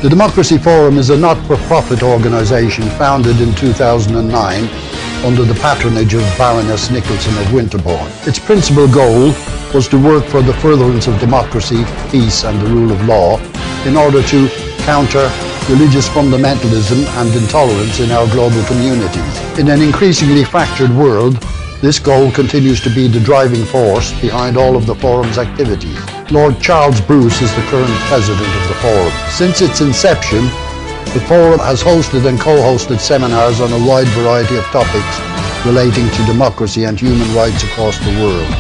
The Democracy Forum is a not-for-profit organisation founded in 2009 under the patronage of Baroness Nicholson of Winterbourne. Its principal goal was to work for the furtherance of democracy, peace and the rule of law in order to counter religious fundamentalism and intolerance in our global communities. In an increasingly fractured world, this goal continues to be the driving force behind all of the Forum's activities. Lord Charles Bruce is the current president of the Forum. Since its inception, the Forum has hosted and co-hosted seminars on a wide variety of topics relating to democracy and human rights across the world.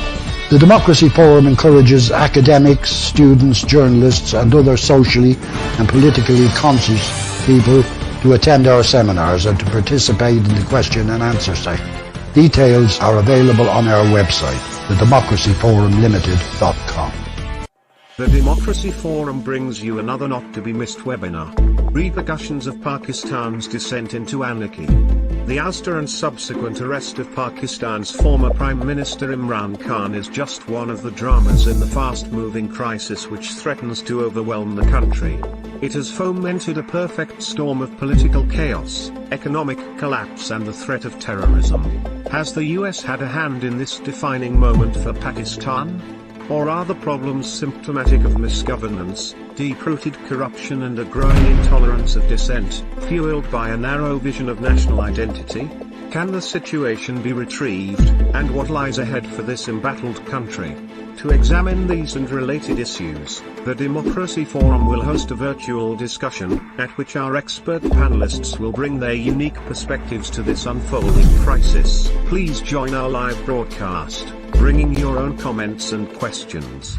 The Democracy Forum encourages academics, students, journalists and other socially and politically conscious people to attend our seminars and to participate in the question and answer session. Details are available on our website, thedemocracyforumlimited.com. The Democracy Forum brings you another not-to-be-missed webinar, Repercussions of Pakistan's Descent into Anarchy. The ouster and subsequent arrest of Pakistan's former Prime Minister Imran Khan is just one of the dramas in the fast-moving crisis which threatens to overwhelm the country. It has fomented a perfect storm of political chaos, economic collapse and the threat of terrorism. Has the US had a hand in this defining moment for Pakistan? Or are the problems symptomatic of misgovernance, deep-rooted corruption and a growing intolerance of dissent, fueled by a narrow vision of national identity? Can the situation be retrieved, and what lies ahead for this embattled country? To examine these and related issues, the Democracy Forum will host a virtual discussion, at which our expert panelists will bring their unique perspectives to this unfolding crisis. Please join our live broadcast, bringing your own comments and questions.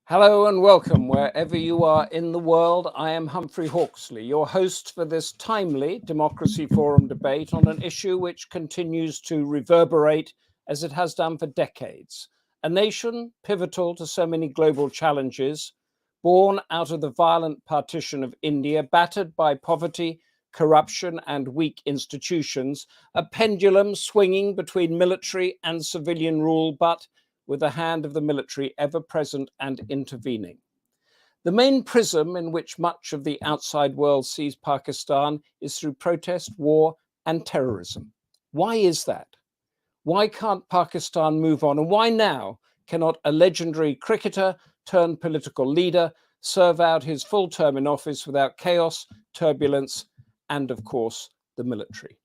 Hello and welcome wherever you are in the world. I am Humphrey Hawksley, your host for this timely Democracy Forum debate on an issue which continues to reverberate as it has done for decades. A nation pivotal to so many global challenges, born out of the violent partition of India, battered by poverty, corruption and weak institutions, a pendulum swinging between military and civilian rule, but with the hand of the military ever present and intervening. The main prism in which much of the outside world sees Pakistan is through protest, war and terrorism. Why is that? Why can't Pakistan move on? And why now cannot a legendary cricketer turned political leader serve out his full term in office without chaos, turbulence, and of course, the military?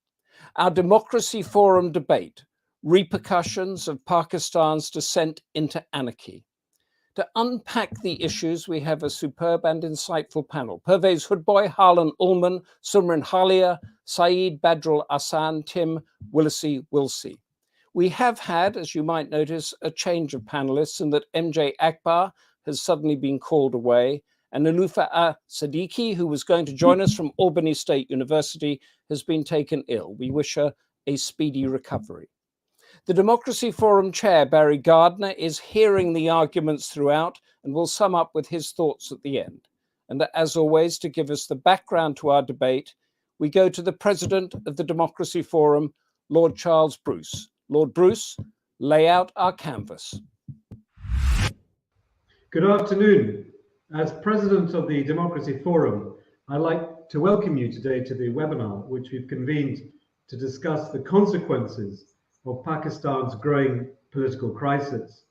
Our Democracy Forum debate, Repercussions of Pakistan's Descent into Anarchy. To unpack the issues, we have a superb and insightful panel. Pervez Hoodbhoy, Harlan Ullman, Sumrin Kalia, Saeed Badrul Ahsan, Tim Willasey-Wilsey. We have had, as you might notice, a change of panelists in that MJ Akbar has suddenly been called away, and Niloufer Siddiqui, who was going to join us from Albany State University, has been taken ill. We wish her a speedy recovery. The Democracy Forum chair, Barry Gardiner, is hearing the arguments throughout and will sum up with his thoughts at the end. And as always, to give us the background to our debate, we go to the president of the Democracy Forum, Lord Charles Bruce. Lord Bruce, lay out our canvas. Good afternoon. As president of the Democracy Forum, I'd like to welcome you today to the webinar, which we've convened to discuss the consequences of Pakistan's growing political crisis.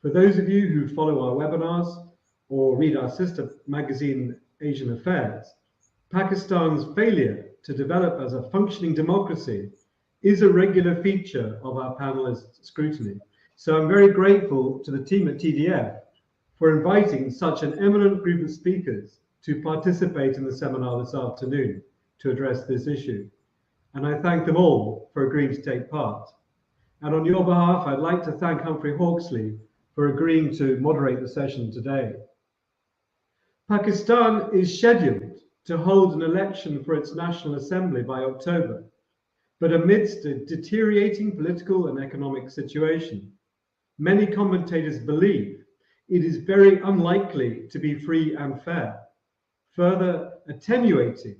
For those of you who follow our webinars or read our sister magazine, Asian Affairs, Pakistan's failure to develop as a functioning democracy is a regular feature of our panelist scrutiny. So I'm very grateful to the team at TDF for inviting such an eminent group of speakers to participate in the seminar this afternoon to address this issue. And I thank them all for agreeing to take part. And on your behalf, I'd like to thank Humphrey Hawksley for agreeing to moderate the session today. Pakistan is scheduled to hold an election for its National Assembly by October, but amidst a deteriorating political and economic situation, many commentators believe it is very unlikely to be free and fair, further attenuating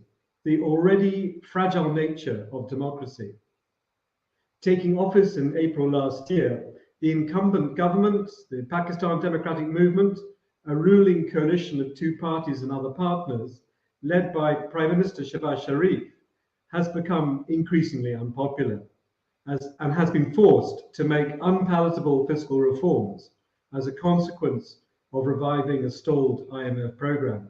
the already fragile nature of democracy. Taking office in April last year, the incumbent government, the Pakistan Democratic Movement, a ruling coalition of two parties and other partners, led by Prime Minister Shehbaz Sharif, has become increasingly unpopular and has been forced to make unpalatable fiscal reforms as a consequence of reviving a stalled IMF program.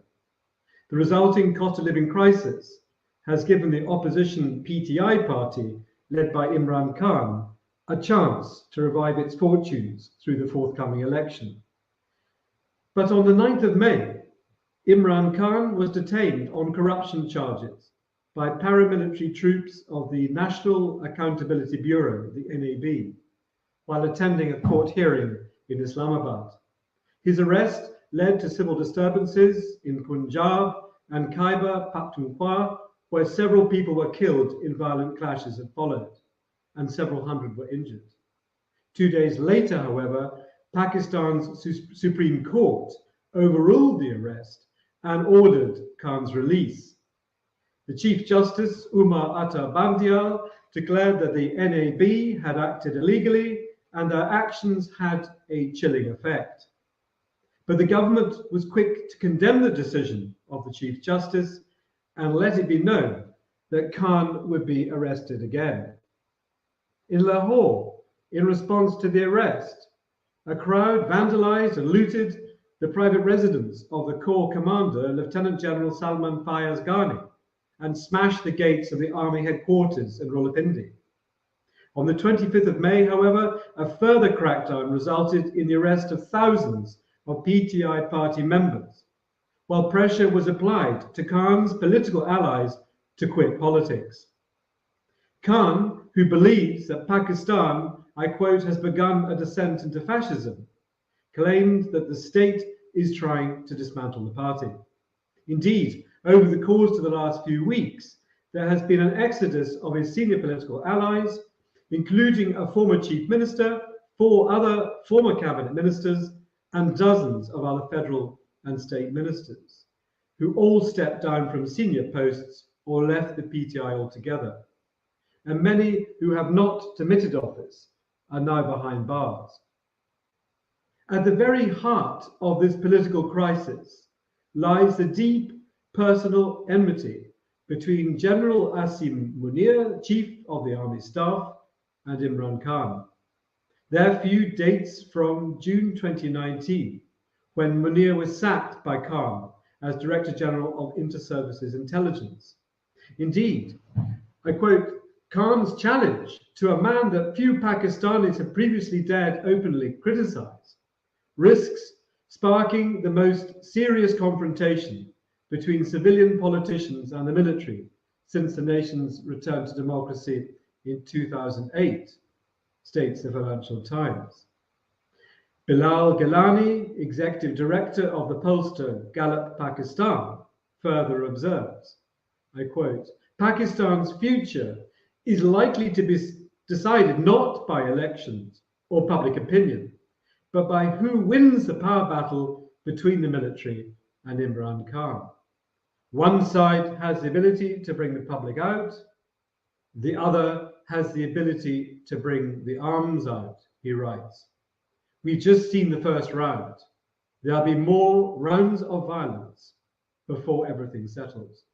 The resulting cost of living crisis has given the opposition PTI party, led by Imran Khan, a chance to revive its fortunes through the forthcoming election. But on the 9th of May, Imran Khan was detained on corruption charges by paramilitary troops of the National Accountability Bureau, the NAB, while attending a court hearing in Islamabad. His arrest led to civil disturbances in Punjab and Khyber Pakhtunkhwa, where several people were killed in violent clashes that followed, and several hundred were injured. 2 days later, however, Pakistan's Supreme Court overruled the arrest and ordered Khan's release. The Chief Justice, Umar Atta Bandial, declared that the NAB had acted illegally and their actions had a chilling effect. But the government was quick to condemn the decision of the Chief Justice and let it be known that Khan would be arrested again. In Lahore, in response to the arrest, a crowd vandalized and looted the private residence of the Corps commander, Lieutenant General Salman Fayaz Ghani, and smashed the gates of the army headquarters in Rawalpindi. On the 25th of May, however, a further crackdown resulted in the arrest of thousands of PTI party members, while pressure was applied to Khan's political allies to quit politics. Khan, who believes that Pakistan, I quote, has begun a descent into fascism, claimed that the state is trying to dismantle the party. Indeed, over the course of the last few weeks, there has been an exodus of his senior political allies, including a former chief minister, 4 other former cabinet ministers, and dozens of other federal and state ministers, who all stepped down from senior posts or left the PTI altogether. And many who have not demitted office are now behind bars. At the very heart of this political crisis lies the deep personal enmity between General Asim Munir, Chief of the Army Staff, and Imran Khan. Their feud dates from June 2019, when Munir was sacked by Khan as Director General of Inter-Services Intelligence. Indeed, I quote, Khan's challenge to a man that few Pakistanis have previously dared openly criticize risks sparking the most serious confrontation between civilian politicians and the military since the nation's return to democracy in 2008, states the Financial Times. Bilal Gilani, executive director of the pollster Gallup Pakistan, further observes, I quote, Pakistan's future is likely to be decided not by elections or public opinion, but by who wins the power battle between the military and Imran Khan. One side has the ability to bring the public out, the other has the ability to bring the arms out, he writes. We've just seen the first round. There'll be more rounds of violence before everything settles.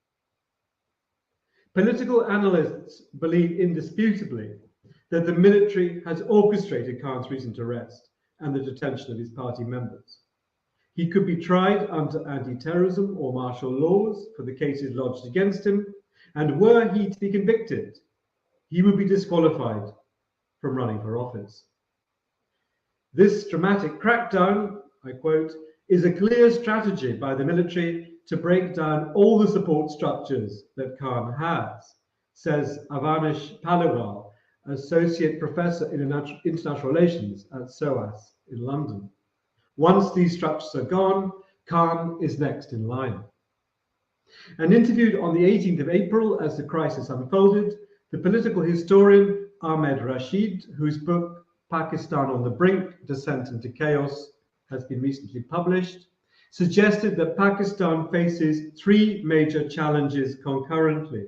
Political analysts believe indisputably that the military has orchestrated Khan's recent arrest and the detention of his party members. He could be tried under anti-terrorism or martial laws for the cases lodged against him, and were he to be convicted, he would be disqualified from running for office. This dramatic crackdown, I quote, is a clear strategy by the military to break down all the support structures that Khan has, says Avanish Paliwal, Associate Professor in International Relations at SOAS in London. Once these structures are gone, Khan is next in line. And interviewed on the 18th of April as the crisis unfolded, the political historian Ahmed Rashid, whose book Pakistan on the Brink, Descent into Chaos has been recently published, suggested that Pakistan faces three major challenges concurrently,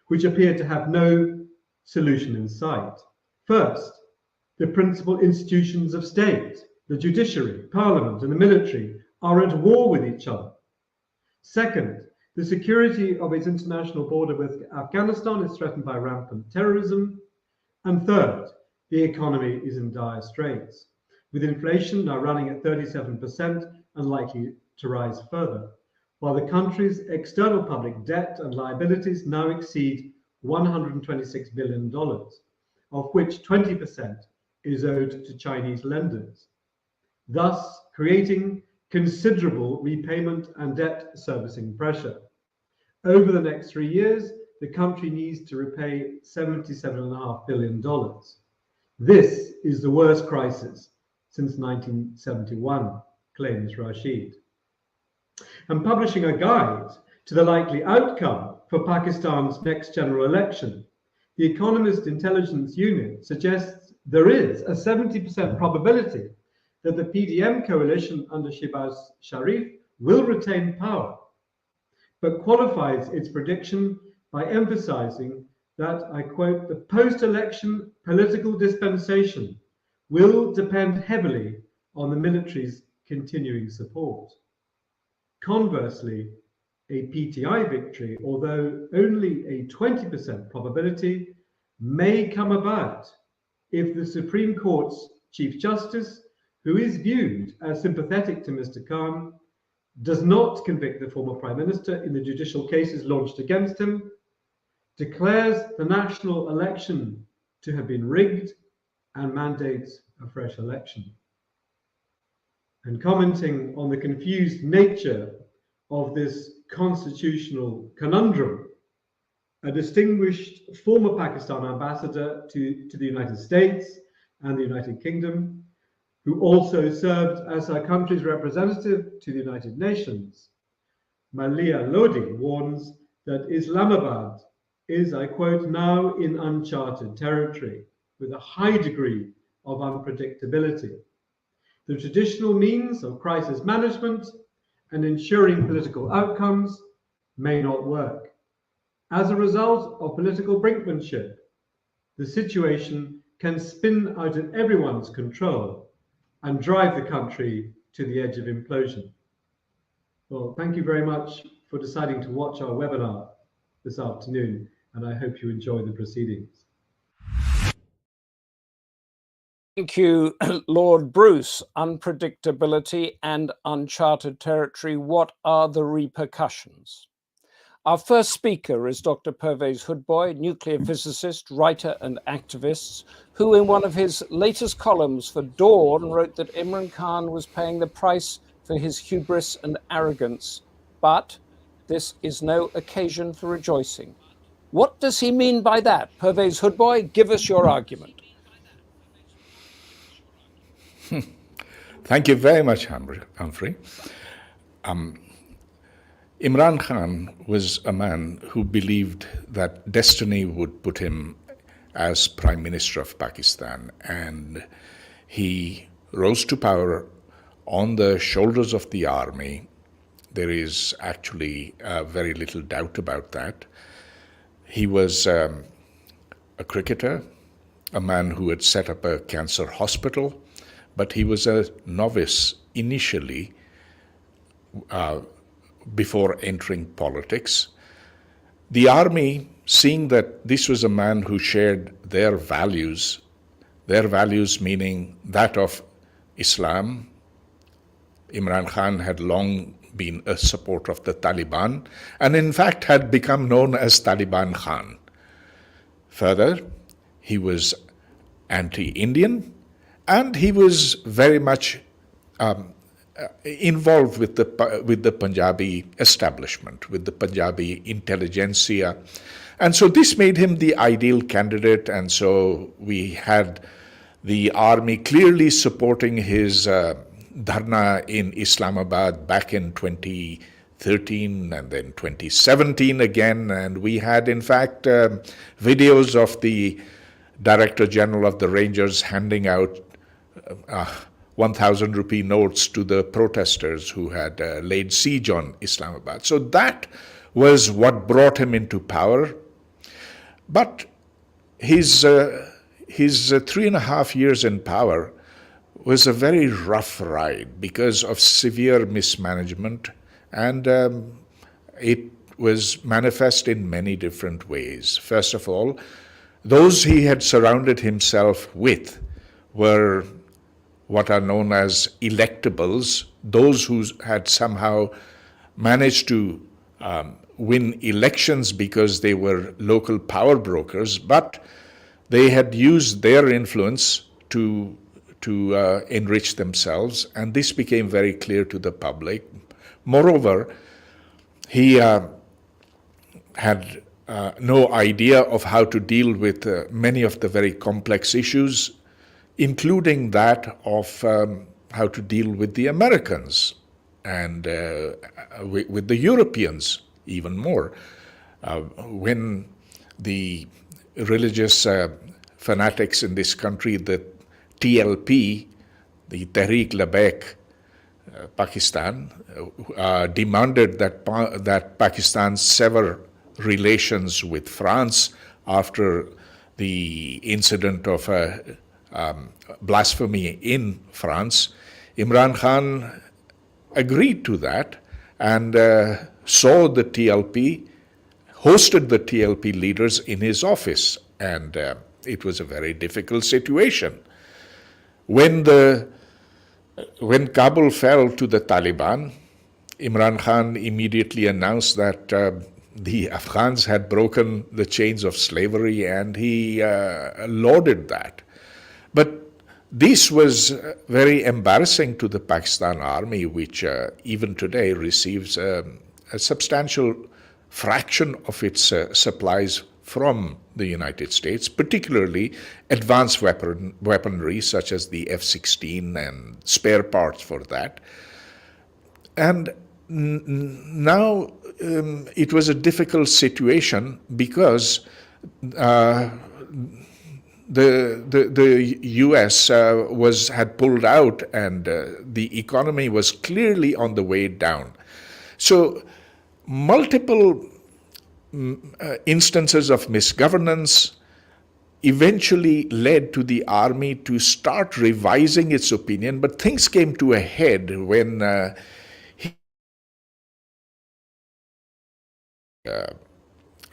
which appear to have no solution in sight. First, the principal institutions of state, the judiciary, parliament, and the military, are at war with each other. Second, the security of its international border with Afghanistan is threatened by rampant terrorism. And third, the economy is in dire straits, with inflation now running at 37% and likely to rise further, while the country's external public debt and liabilities now exceed $126 billion, of which 20% is owed to Chinese lenders, thus creating considerable repayment and debt servicing pressure. Over the next 3 years, the country needs to repay $77.5 billion. This is the worst crisis since 1971, claims Rashid. And publishing a guide to the likely outcome for Pakistan's next general election, the Economist Intelligence Unit suggests there is a 70% probability that the PDM coalition under Shehbaz Sharif will retain power, but qualifies its prediction by emphasizing that, I quote, the post-election political dispensation will depend heavily on the military's continuing support. Conversely, a PTI victory, although only a 20% probability, may come about if the Supreme Court's Chief Justice, who is viewed as sympathetic to Mr. Khan, does not convict the former Prime Minister in the judicial cases launched against him, declares the national election to have been rigged, and mandates a fresh election. And commenting on the confused nature of this constitutional conundrum, a distinguished former Pakistan ambassador to the United States and the United Kingdom, who also served as our country's representative to the United Nations, Malia Lodi, warns that Islamabad is, I quote, now in uncharted territory with a high degree of unpredictability. The traditional means of crisis management and ensuring political outcomes may not work. As a result of political brinkmanship, the situation can spin out of everyone's control and drive the country to the edge of implosion. Well, thank you very much for deciding to watch our webinar this afternoon, and I hope you enjoy the proceedings. Thank you, Lord Bruce. Unpredictability and uncharted territory. What are the repercussions? Our first speaker is Dr. Pervez Hoodbhoy, nuclear physicist, writer and activist, who in one of his latest columns for Dawn wrote that Imran Khan was paying the price for his hubris and arrogance. But this is no occasion for rejoicing. What does he mean by that? Pervez Hoodbhoy, give us your argument. Thank you very much, Humphrey. Imran Khan was a man who believed that destiny would put him as Prime Minister of Pakistan, and he rose to power on the shoulders of the army. There is actually very little doubt about that. He was a cricketer, a man who had set up a cancer hospital, but he was a novice initially before entering politics. The army, seeing that this was a man who shared their values meaning that of Islam. Imran Khan had long been a supporter of the Taliban, and in fact had become known as Taliban Khan. Further, he was anti-Indian, and he was very much involved with the Punjabi establishment, with the Punjabi intelligentsia. And so this made him the ideal candidate, and so we had the army clearly supporting his dharna in Islamabad back in 2013 and then 2017 again, and we had in fact videos of the Director General of the Rangers handing out 1,000 rupee notes to the protesters who had laid siege on Islamabad. So that was what brought him into power. But his 3.5 years in power was a very rough ride because of severe mismanagement, and it was manifest in many different ways. First of all, those he had surrounded himself with were what are known as electables, those who had somehow managed to win elections because they were local power brokers, but they had used their influence to enrich themselves, and this became very clear to the public. Moreover, he had no idea of how to deal with many of the very complex issues, including that of how to deal with the Americans and with the Europeans even more. When the religious fanatics in this country, the TLP, the Tehreek Labbaik Pakistan, demanded that Pakistan sever relations with France after the incident of blasphemy in France. Imran Khan agreed to that and saw the TLP, hosted the TLP leaders in his office, and it was a very difficult situation. When Kabul fell to the Taliban, Imran Khan immediately announced that the Afghans had broken the chains of slavery, and he lauded that. But this was very embarrassing to the Pakistan army, which even today receives a substantial fraction of its supplies from the United States, particularly advanced weaponry such as the F-16 and spare parts for that. And now it was a difficult situation because the U.S. had pulled out, and the economy was clearly on the way down. So multiple instances of misgovernance eventually led to the army to start revising its opinion, but things came to a head when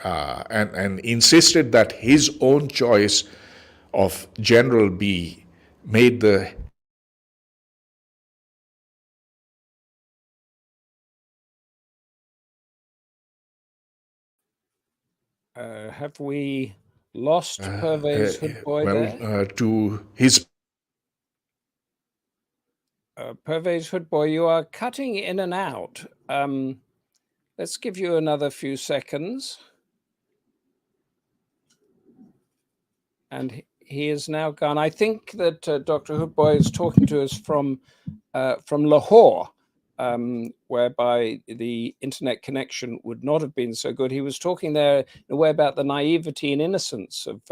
and insisted that his own choice of general be made the have we lost Pervez Hoodbhoy there? To his Pervez Hoodbhoy, you are cutting in and out. Let's give you another few seconds. And he is now gone. I think that Dr. Hoodbhoy is talking to us from Lahore, whereby the internet connection would not have been so good. He was talking there in a way about the naivety and innocence of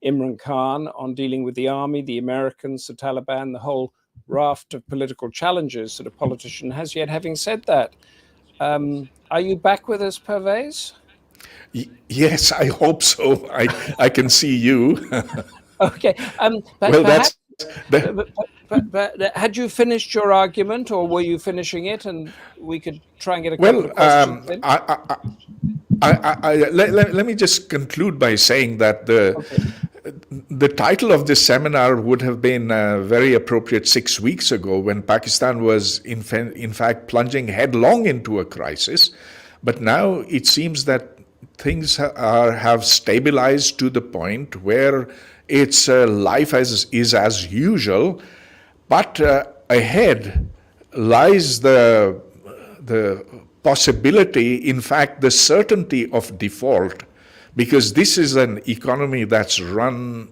Imran Khan on dealing with the army, the Americans, the Taliban, the whole raft of political challenges that a politician has. Yet, having said that, are you back with us, Pervez? Yes, I hope so. I can see you. Okay. Well, but had you finished your argument, or were you finishing it, and we could try and get a couple of questions in? Let me just conclude by saying that the title of this seminar would have been very appropriate 6 weeks ago, when Pakistan was in fact plunging headlong into a crisis. But now it seems that things have stabilized to the point where its life is as usual, but ahead lies the possibility, in fact, the certainty of default, because this is an economy that's run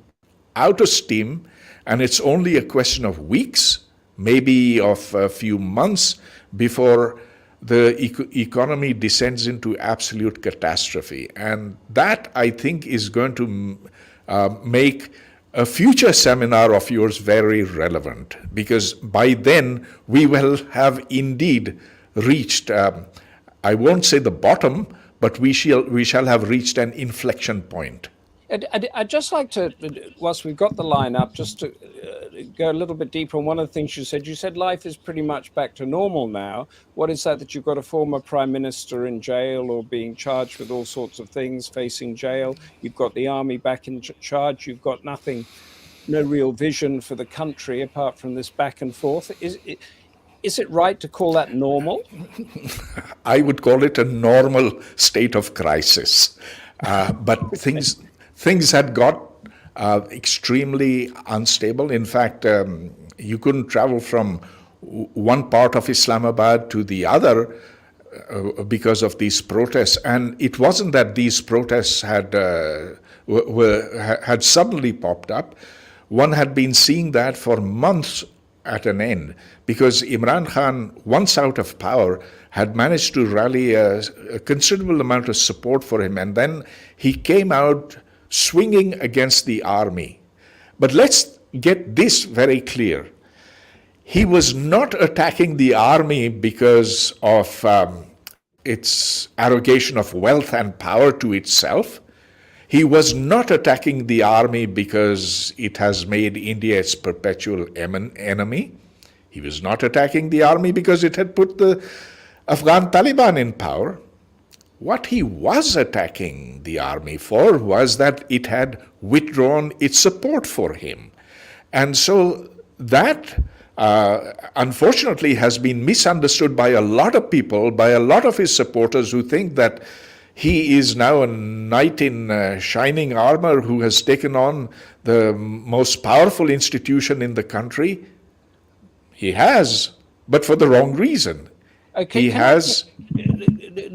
out of steam, and it's only a question of weeks, maybe of a few months, before the economy descends into absolute catastrophe. And that, I think, is going to make a future seminar of yours very relevant, because by then we will have indeed reached, I won't say the bottom, but we shall have reached an inflection point. I'd just like to, whilst we've got the line up, just to go a little bit deeper on one of the things you said. You said life is pretty much back to normal now. What is that you've got a former prime minister in jail or being charged with all sorts of things, facing jail? You've got the army back in charge. You've got nothing, no real vision for the country apart from this back and forth. Is it right to call that normal? I would call it a normal state of crisis. But things had got extremely unstable. In fact, you couldn't travel from one part of Islamabad to the other because of these protests. And it wasn't that these protests had suddenly popped up. One had been seeing that for months at an end, because Imran Khan, once out of power, had managed to rally a considerable amount of support for him. And then he came out swinging against the army. But let's get this very clear. He was not attacking the army because of its arrogation of wealth and power to itself. He was not attacking the army because it has made India its perpetual enemy. He was not attacking the army because it had put the Afghan Taliban in power. What he was attacking the army for was that it had withdrawn its support for him. And so that, unfortunately, has been misunderstood by a lot of people, by a lot of his supporters who think that he is now a knight in shining armor who has taken on the most powerful institution in the country. He has, but for the wrong reason. Okay,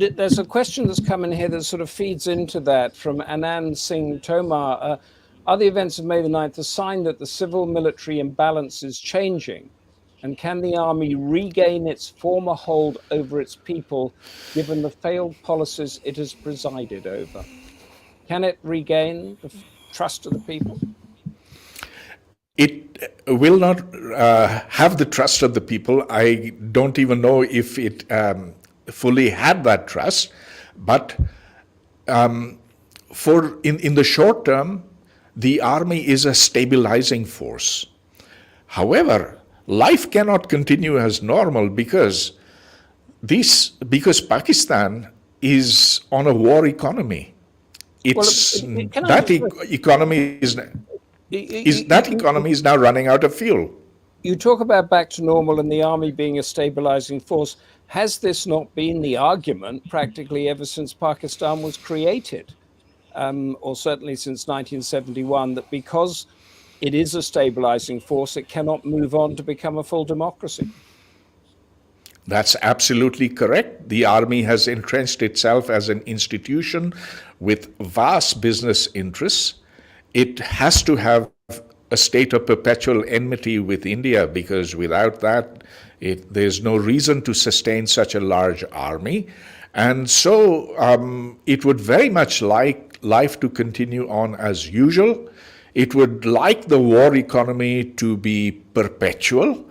there's a question that's come in here that sort of feeds into that from Anand Singh Tomar. Are the events of May the 9th a sign that the civil-military imbalance is changing? And can the army regain its former hold over its people, given the failed policies it has presided over? Can it regain the trust of the people? It will not have the trust of the people. I don't even know if it fully had that trust. But in the short term, the army is a stabilizing force. However, life cannot continue as normal because Pakistan is on a war economy. That economy is now running out of fuel. You talk about back to normal and the army being a stabilizing force. Has this not been the argument practically ever since Pakistan was created, or certainly since 1971, that because it is a stabilizing force, it cannot move on to become a full democracy? That's absolutely correct. The army has entrenched itself as an institution with vast business interests. It has to have a state of perpetual enmity with India, because without that, there's no reason to sustain such a large army. And so it would very much like life to continue on as usual. It would like the war economy to be perpetual.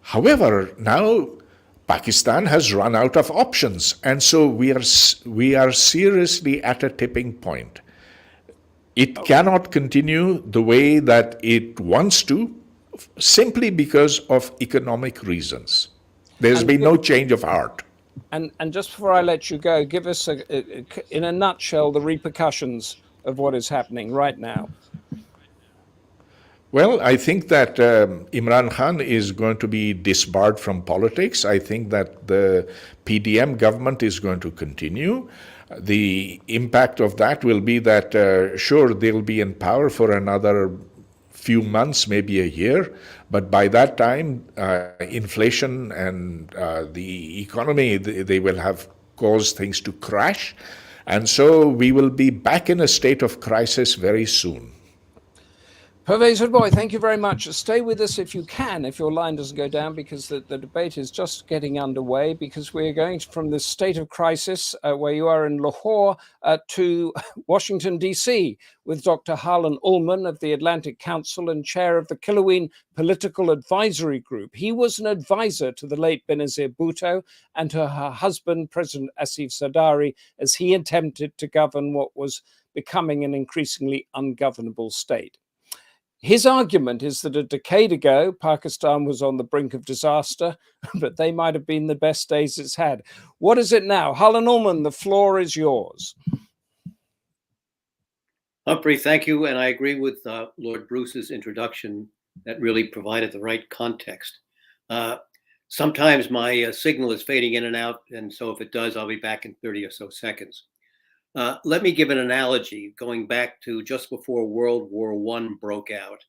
However, now Pakistan has run out of options, and so we are seriously at a tipping point. It cannot continue the way that it wants to, simply because of economic reasons. There's been no change of heart. And just before I let you go, give us, in a nutshell, the repercussions of what is happening right now. Well, I think that Imran Khan is going to be disbarred from politics. I think that the PDM government is going to continue. The impact of that will be that, sure, they'll be in power for another few months, maybe a year, but by that time, inflation and the economy, they will have caused things to crash. And so we will be back in a state of crisis very soon. Pervez Hoodbhoy, thank you very much. Stay with us if you can, if your line doesn't go down, because the debate is just getting underway, because we're going from this state of crisis where you are in Lahore to Washington, D.C. with Dr. Harlan Ullman of the Atlantic Council and chair of the Kiloween Political Advisory Group. He was an advisor to the late Benazir Bhutto and to her husband, President Asif Zardari, as he attempted to govern what was becoming an increasingly ungovernable state. His argument is that a decade ago, Pakistan was on the brink of disaster, but they might have been the best days it's had. What is it now? Harlan Ullman, the floor is yours. Humphrey, thank you. And I agree with Lord Bruce's introduction that really provided the right context. Sometimes my signal is fading in and out. And so if it does, I'll be back in 30 or so seconds. Let me give an analogy going back to just before World War I broke out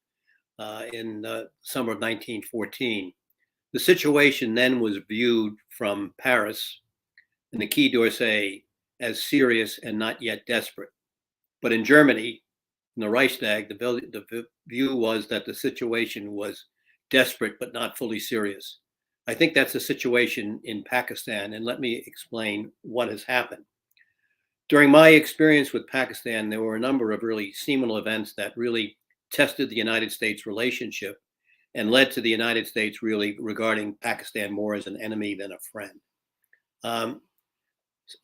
in the summer of 1914. The situation then was viewed from Paris and the Quai d'Orsay as serious and not yet desperate. But in Germany, in the Reichstag, the view was that the situation was desperate but not fully serious. I think that's the situation in Pakistan, and let me explain what has happened. During my experience with Pakistan, there were a number of really seminal events that really tested the United States relationship and led to the United States really regarding Pakistan more as an enemy than a friend.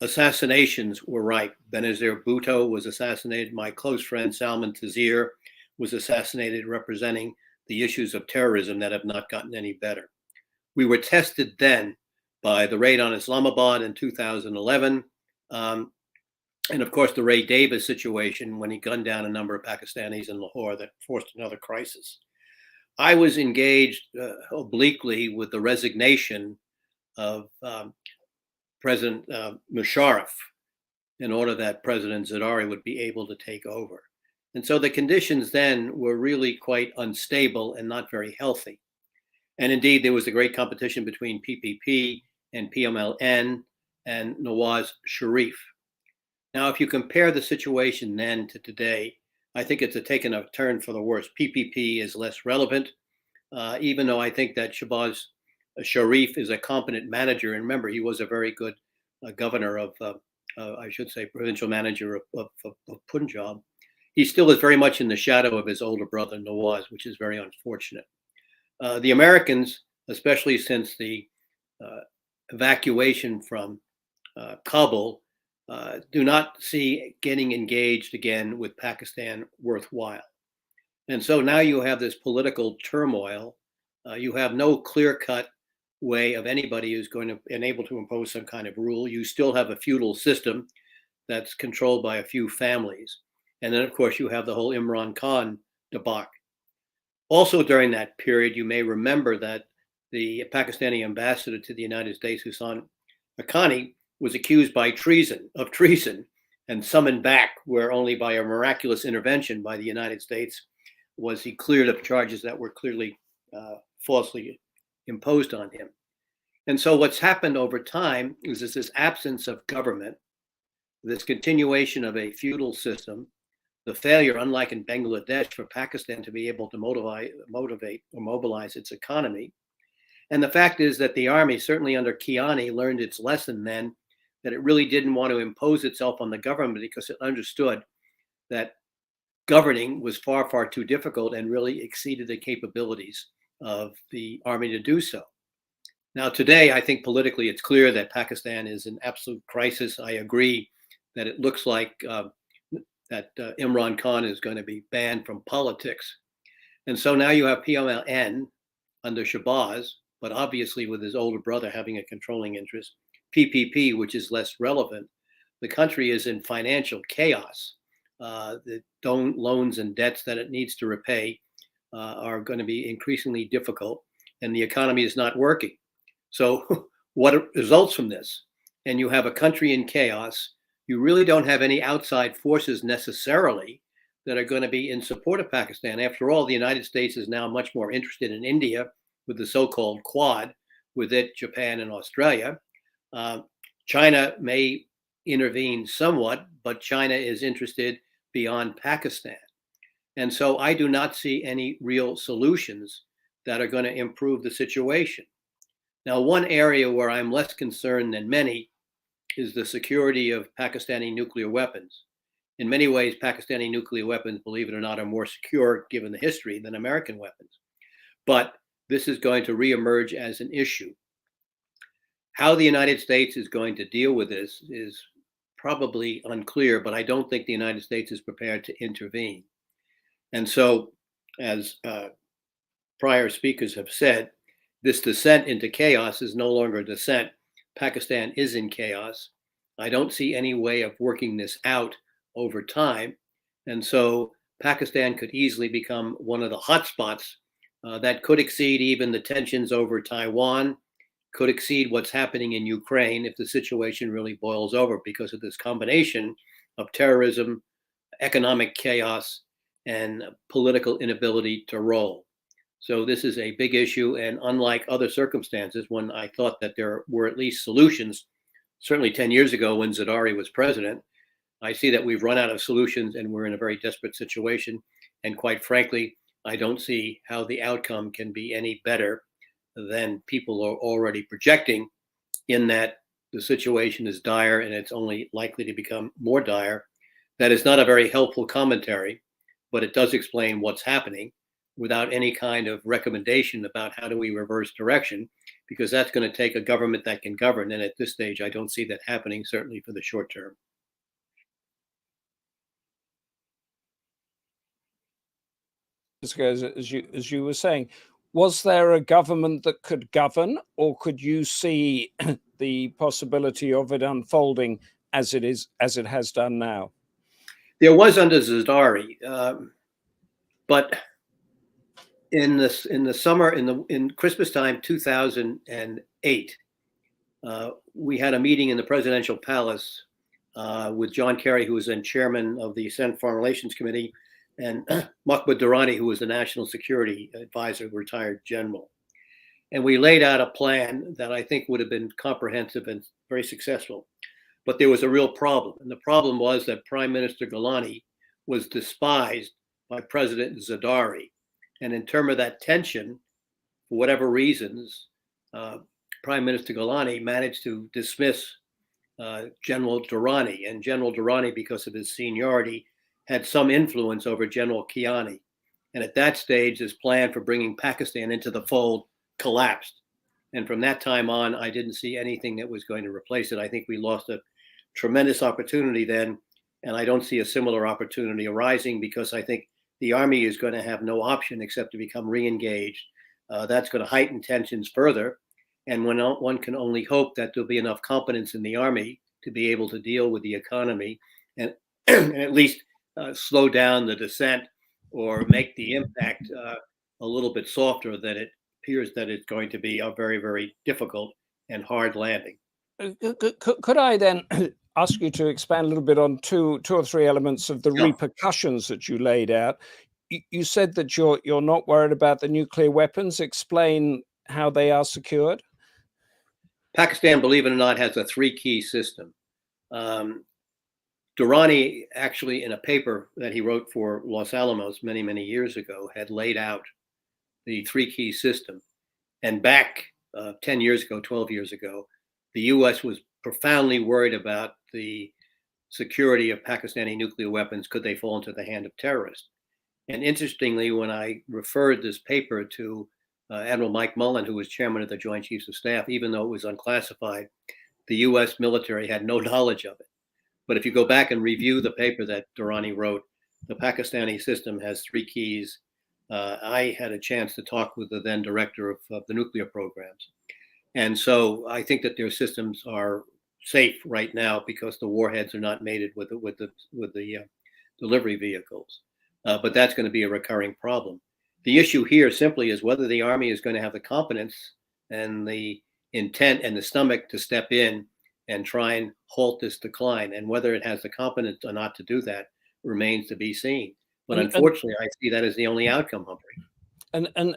Assassinations were ripe. Benazir Bhutto was assassinated. My close friend Salman Taseer was assassinated, representing the issues of terrorism that have not gotten any better. We were tested then by the raid on Islamabad in 2011. And of course, the Ray Davis situation when he gunned down a number of Pakistanis in Lahore that forced another crisis. I was engaged obliquely with the resignation of President Musharraf in order that President Zardari would be able to take over. And so the conditions then were really quite unstable and not very healthy. And indeed, there was a great competition between PPP and PMLN and Nawaz Sharif. Now, if you compare the situation then to today, I think it's taken a turn for the worse. PPP is less relevant, even though I think that Shahbaz Sharif is a competent manager. And remember, he was a very good governor of, I should say, provincial manager of Punjab. He still is very much in the shadow of his older brother, Nawaz, which is very unfortunate. The Americans, especially since the evacuation from Kabul, do not see getting engaged again with Pakistan worthwhile. And so now you have this political turmoil. You have no clear-cut way of anybody who's going to be able to impose some kind of rule. You still have a feudal system that's controlled by a few families. And then, of course, you have the whole Imran Khan debacle. Also during that period, you may remember that the Pakistani ambassador to the United States, Hussain Haqqani, was accused of treason and summoned back, where only by a miraculous intervention by the United States was he cleared of charges that were clearly falsely imposed on him. And so what's happened over time is this absence of government, this continuation of a feudal system, the failure, unlike in Bangladesh, for Pakistan to be able to motivate or mobilize its economy. And the fact is that the army, certainly under Kiani, learned its lesson then, that it really didn't want to impose itself on the government because it understood that governing was far, far too difficult and really exceeded the capabilities of the army to do so. Now, today, I think politically it's clear that Pakistan is in absolute crisis. I agree that it looks like that Imran Khan is going to be banned from politics. And so now you have PMLN under Shahbaz, but obviously with his older brother having a controlling interest. PPP, which is less relevant. The country is in financial chaos. The loans and debts that it needs to repay are going to be increasingly difficult, and the economy is not working. So what results from this? And you have a country in chaos. You really don't have any outside forces necessarily that are going to be in support of Pakistan. After all, the United States is now much more interested in India with the so-called Quad, with it, Japan and Australia. China may intervene somewhat, but China is interested beyond Pakistan. And so I do not see any real solutions that are going to improve the situation. Now, one area where I'm less concerned than many is the security of Pakistani nuclear weapons. In many ways, Pakistani nuclear weapons, believe it or not, are more secure given the history than American weapons. But this is going to reemerge as an issue. How the United States is going to deal with this is probably unclear, but I don't think the United States is prepared to intervene. And so, as prior speakers have said, this descent into chaos is no longer a descent. Pakistan is in chaos. I don't see any way of working this out over time. And so Pakistan could easily become one of the hotspots that could exceed even the tensions over Taiwan, could exceed what's happening in Ukraine if the situation really boils over because of this combination of terrorism, economic chaos, and political inability to roll. So this is a big issue, and unlike other circumstances, when I thought that there were at least solutions, certainly 10 years ago when Zardari was president, I see that we've run out of solutions and we're in a very desperate situation. And quite frankly, I don't see how the outcome can be any better than people are already projecting, in that the situation is dire and it's only likely to become more dire. That is not a very helpful commentary, but it does explain what's happening without any kind of recommendation about how do we reverse direction, because that's going to take a government that can govern. And at this stage, I don't see that happening, certainly for the short term. As you were saying, was there a government that could govern, or could you see the possibility of it unfolding as it has done now? There was under Zardari, but in the summer, in Christmas time 2008, we had a meeting in the presidential palace with John Kerry, who was then chairman of the Senate Foreign Relations Committee, and Mahmoud Durrani, who was the national security advisor, retired general. And we laid out a plan that I think would have been comprehensive and very successful. But there was a real problem. And the problem was that Prime Minister Gilani was despised by President Zardari. And in terms of that tension, for whatever reasons, Prime Minister Gilani managed to dismiss General Durrani. And General Durrani, because of his seniority, had some influence over General Kiani. And at that stage, this plan for bringing Pakistan into the fold collapsed. And from that time on, I didn't see anything that was going to replace it. I think we lost a tremendous opportunity then. And I don't see a similar opportunity arising, because I think the army is going to have no option except to become re-engaged. That's going to heighten tensions further. And when one can only hope that there'll be enough competence in the army to be able to deal with the economy and at least slow down the descent or make the impact a little bit softer, than it appears that it's going to be a very, very difficult and hard landing. Could I then ask you to expand a little bit on two or three elements of the repercussions that you laid out? You said that you're not worried about the nuclear weapons. Explain how they are secured. Pakistan, believe it or not, has a three-key system. Durrani, actually, in a paper that he wrote for Los Alamos many, many years ago, had laid out the three-key system. And back 10 years ago, 12 years ago, the U.S. was profoundly worried about the security of Pakistani nuclear weapons. Could they fall into the hand of terrorists? And interestingly, when I referred this paper to Admiral Mike Mullen, who was chairman of the Joint Chiefs of Staff, even though it was unclassified, the U.S. military had no knowledge of it. But if you go back and review the paper that Durrani wrote, the Pakistani system has three keys. I had a chance to talk with the then director of the nuclear programs. And so I think that their systems are safe right now because the warheads are not mated with the delivery vehicles. But that's going to be a recurring problem. The issue here simply is whether the Army is going to have the competence and the intent and the stomach to step in and try and halt this decline. And whether it has the competence or not to do that remains to be seen. But unfortunately, I see that as the only outcome, Humphrey. And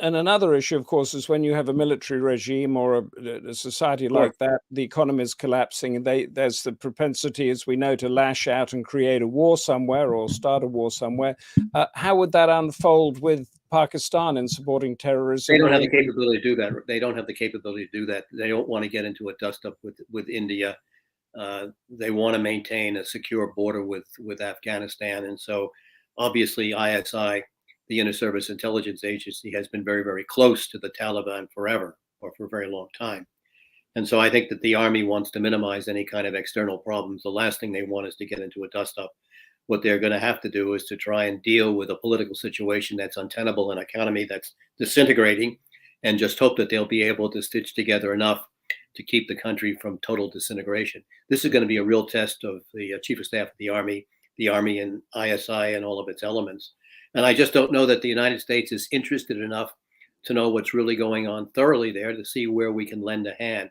another issue, of course, is when you have a military regime or a society like that, the economy is collapsing. There's the propensity, as we know, to lash out and create a war somewhere or start a war somewhere. How would that unfold with Pakistan in supporting terrorism? They don't have the capability to do that. They don't have the capability to do that. They don't want to get into a dust-up with India. They want to maintain a secure border with Afghanistan. And so obviously ISI, the Inter Service Intelligence Agency, has been very, very close to the Taliban forever, or for a very long time. And so I think that the army wants to minimize any kind of external problems. The last thing they want is to get into a dust-up. What they're going to have to do is to try and deal with a political situation that's untenable, an economy that's disintegrating, and just hope that they'll be able to stitch together enough to keep the country from total disintegration. This is going to be a real test of the Chief of Staff of the Army and ISI and all of its elements. And I just don't know that the United States is interested enough to know what's really going on thoroughly there to see where we can lend a hand.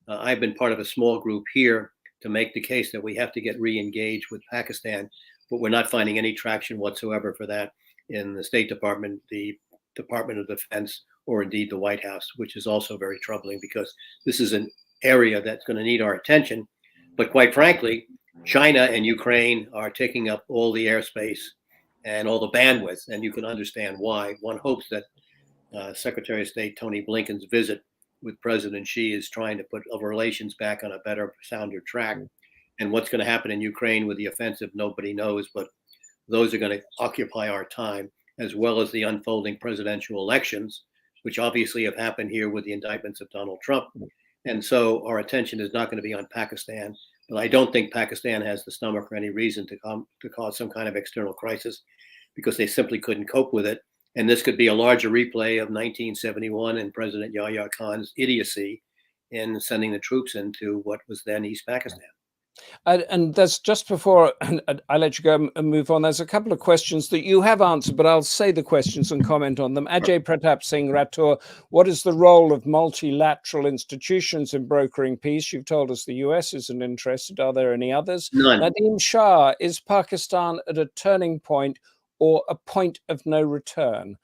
I've been part of a small group here to make the case that we have to get re-engaged with Pakistan, but we're not finding any traction whatsoever for that in the State Department, the Department of Defense, or indeed the White House, which is also very troubling because this is an area that's going to need our attention. But quite frankly, China and Ukraine are taking up all the airspace and all the bandwidth, and you can understand why. One hopes that Secretary of State Tony Blinken's visit with President Xi is trying to put relations back on a better, sounder track. And what's going to happen in Ukraine with the offensive, nobody knows, but those are going to occupy our time, as well as the unfolding presidential elections, which obviously have happened here with the indictments of Donald Trump. And so our attention is not going to be on Pakistan. But I don't think Pakistan has the stomach or any reason to cause some kind of external crisis, because they simply couldn't cope with it. And this could be a larger replay of 1971 and President Yahya Khan's idiocy in sending the troops into what was then East Pakistan. And there's, just before I let you go and move on, there's a couple of questions that you have answered, but I'll say the questions and comment on them. Ajay Pratap Singh Rathore, what is the role of multilateral institutions in brokering peace? You've told us the US isn't interested. Are there any others? None. Nadeem Shah, is Pakistan at a turning point or a point of no return?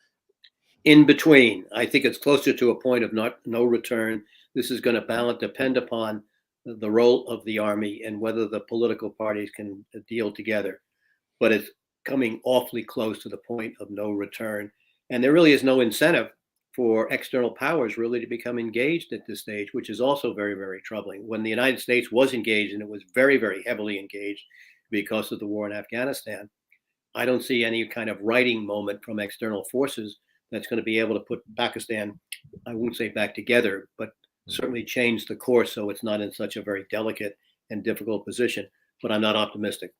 In between. I think it's closer to a point of no return. This is going to depend upon the role of the army and whether the political parties can deal together. But it's coming awfully close to the point of no return. And there really is no incentive for external powers really to become engaged at this stage, which is also very, very troubling. When the United States was engaged, and it was very, very heavily engaged because of the war in Afghanistan, I don't see any kind of righting moment from external forces that's going to be able to put Pakistan, I won't say back together, but certainly change the course so it's not in such a very delicate and difficult position. But I'm not optimistic.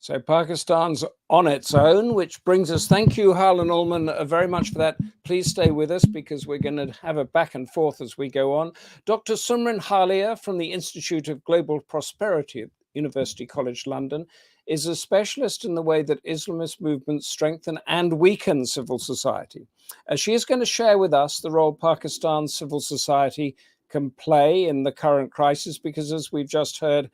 So Pakistan's on its own, which brings us, thank you, Harlan Ullman, very much for that. Please stay with us because we're going to have a back and forth as we go on. Dr. Sumrin Kalia from the Institute of Global Prosperity at University College London is a specialist in the way that Islamist movements strengthen and weaken civil society. She is going to share with us the role Pakistan's civil society can play in the current crisis, because as we've just heard,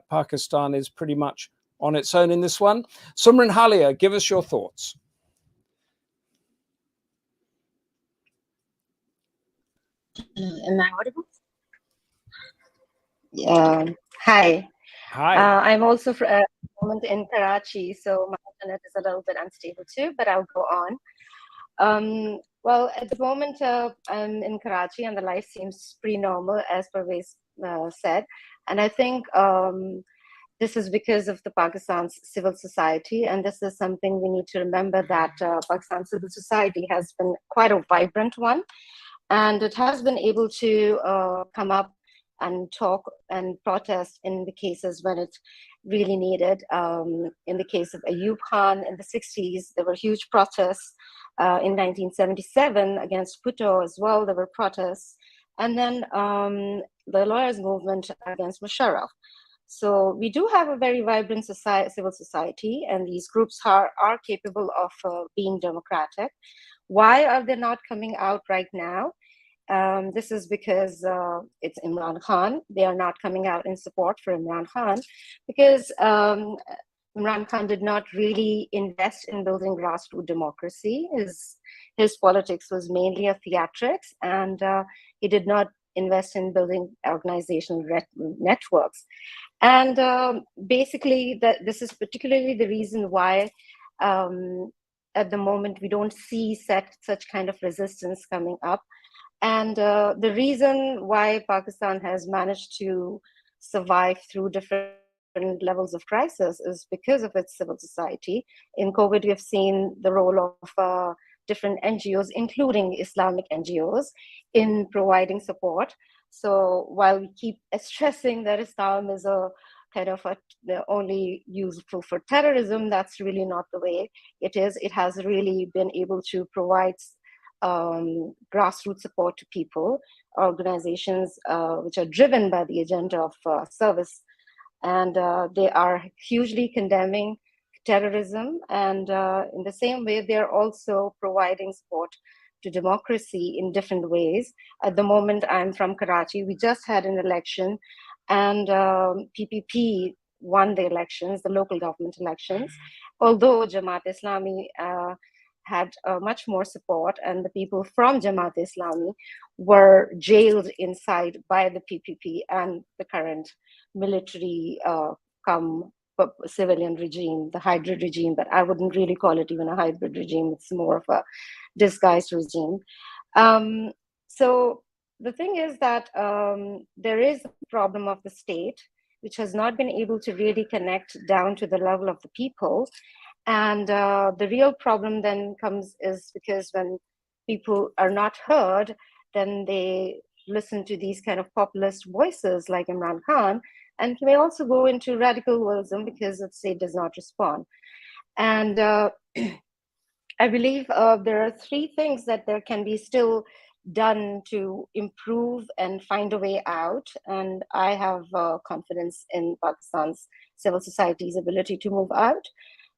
Pakistan is pretty much on its own in this one. Sumrin Kalia, give us your thoughts. Am I audible? Hi. Hi. I'm also in Karachi, so my internet is a little bit unstable too, but I'll go on. Well, at the moment, I'm in Karachi and the life seems pretty normal, as Pervez said. And I think this is because of the Pakistan's civil society. And this is something we need to remember, that Pakistan's civil society has been quite a vibrant one. And it has been able to come up and talk and protest in the cases when it's really needed. In the case of Ayub Khan in the 60s, there were huge protests. In 1977 against Bhutto as well, there were protests. And then the lawyers' movement against Musharraf. So we do have a very vibrant civil society, and these groups are capable of being democratic. Why are they not coming out right now? This is because it's Imran Khan. They are not coming out in support for Imran Khan because Imran Khan did not really invest in building grassroots democracy. his politics was mainly a theatrics, and he did not invest in building organizational networks. And basically, this is particularly the reason why at the moment we don't see such kind of resistance coming up. And the reason why Pakistan has managed to survive through different levels of crisis is because of its civil society. In COVID, we have seen the role of different NGOs, including Islamic NGOs, in providing support. So while we keep stressing that Islam is a kind of only useful for terrorism, that's really not the way it is. It has really been able to provide grassroots support to people, organizations which are driven by the agenda of service. And they are hugely condemning terrorism. And in the same way, they're also providing support to democracy in different ways. At the moment, I'm from Karachi. We just had an election, and PPP won the elections, the local government elections, although Jamaat Islami had much more support, and the people from Jamaat Islami were jailed inside by the PPP and the current military come civilian regime, the hybrid regime, but I wouldn't really call it even a hybrid regime. It's more of a disguised regime. So the thing is that there is a problem of the state, which has not been able to really connect down to the level of the people. And the real problem then is because when people are not heard, then they listen to these kind of populist voices like Imran Khan, and may also go into radicalism because the state does not respond. And I believe there are three things that there can be still done to improve and find a way out. And I have confidence in Pakistan's civil society's ability to move out.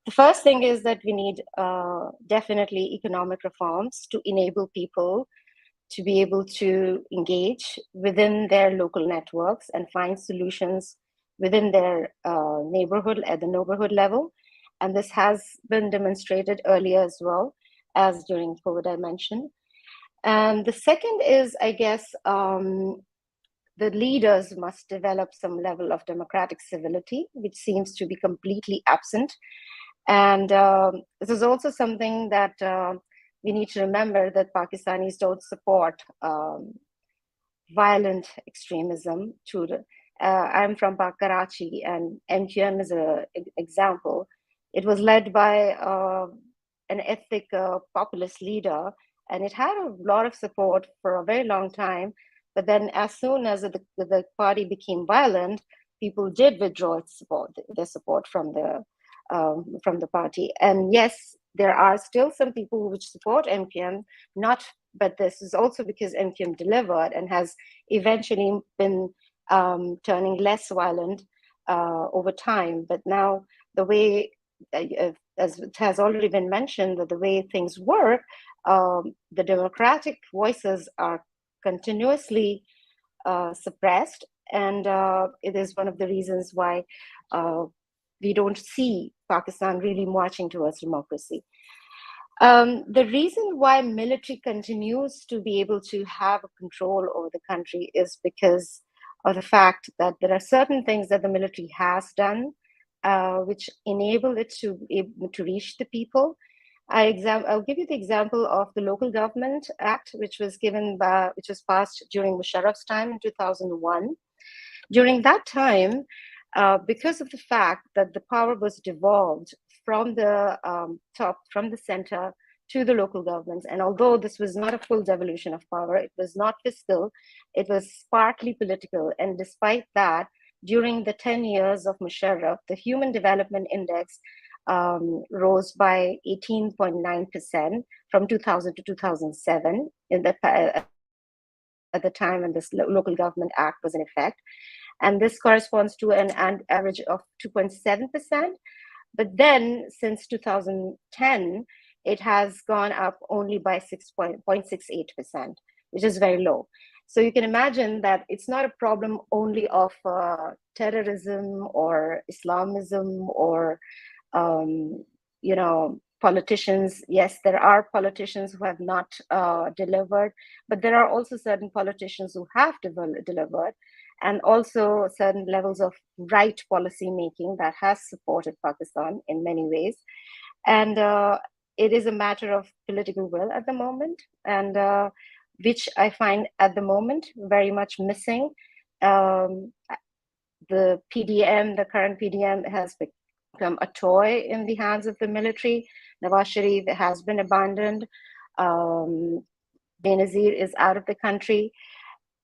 The first thing is that we need definitely economic reforms to enable people to be able to engage within their local networks and find solutions within their neighborhood at the neighborhood level. And this has been demonstrated earlier as well as during COVID, I mentioned. And the second is, I guess, the leaders must develop some level of democratic civility, which seems to be completely absent. And this is also something that we need to remember, that Pakistanis don't support violent extremism. I'm from Karachi, and MQM is an example. It was led by an ethnic populist leader, and it had a lot of support for a very long time. But then as soon as the party became violent, people did withdraw their support from the party. And yes, there are still some people which support MQM, but this is also because MQM delivered and has eventually been turning less violent over time. But now the way, as it has already been mentioned, that the way things work, the democratic voices are continuously suppressed, and it is one of the reasons why we don't see Pakistan really marching towards democracy. The reason why military continues to be able to have a control over the country is because of the fact that there are certain things that the military has done which enable it to reach the people. I'll give you the example of the Local Government Act, which was passed during Musharraf's time in 2001. During that time, because of the fact that the power was devolved from the top, from the center to the local governments, and although this was not a full devolution of power, it was not fiscal, it was partly political. And despite that, during the 10 years of Musharraf, the Human Development Index rose by 18.9% from 2000 to 2007 at the time when this Local Government Act was in effect. And this corresponds to an average of 2.7%. But then since 2010, it has gone up only by 0.68%, which is very low. So you can imagine that it's not a problem only of terrorism or Islamism or politicians, yes, there are politicians who have not delivered, but there are also certain politicians who have delivered, and also certain levels of right policy making that has supported Pakistan in many ways. And it is a matter of political will at the moment, and which I find at the moment very much missing. The PDM, the current PDM, has become a toy in the hands of the military. Nawaz Sharif has been abandoned. Benazir is out of the country.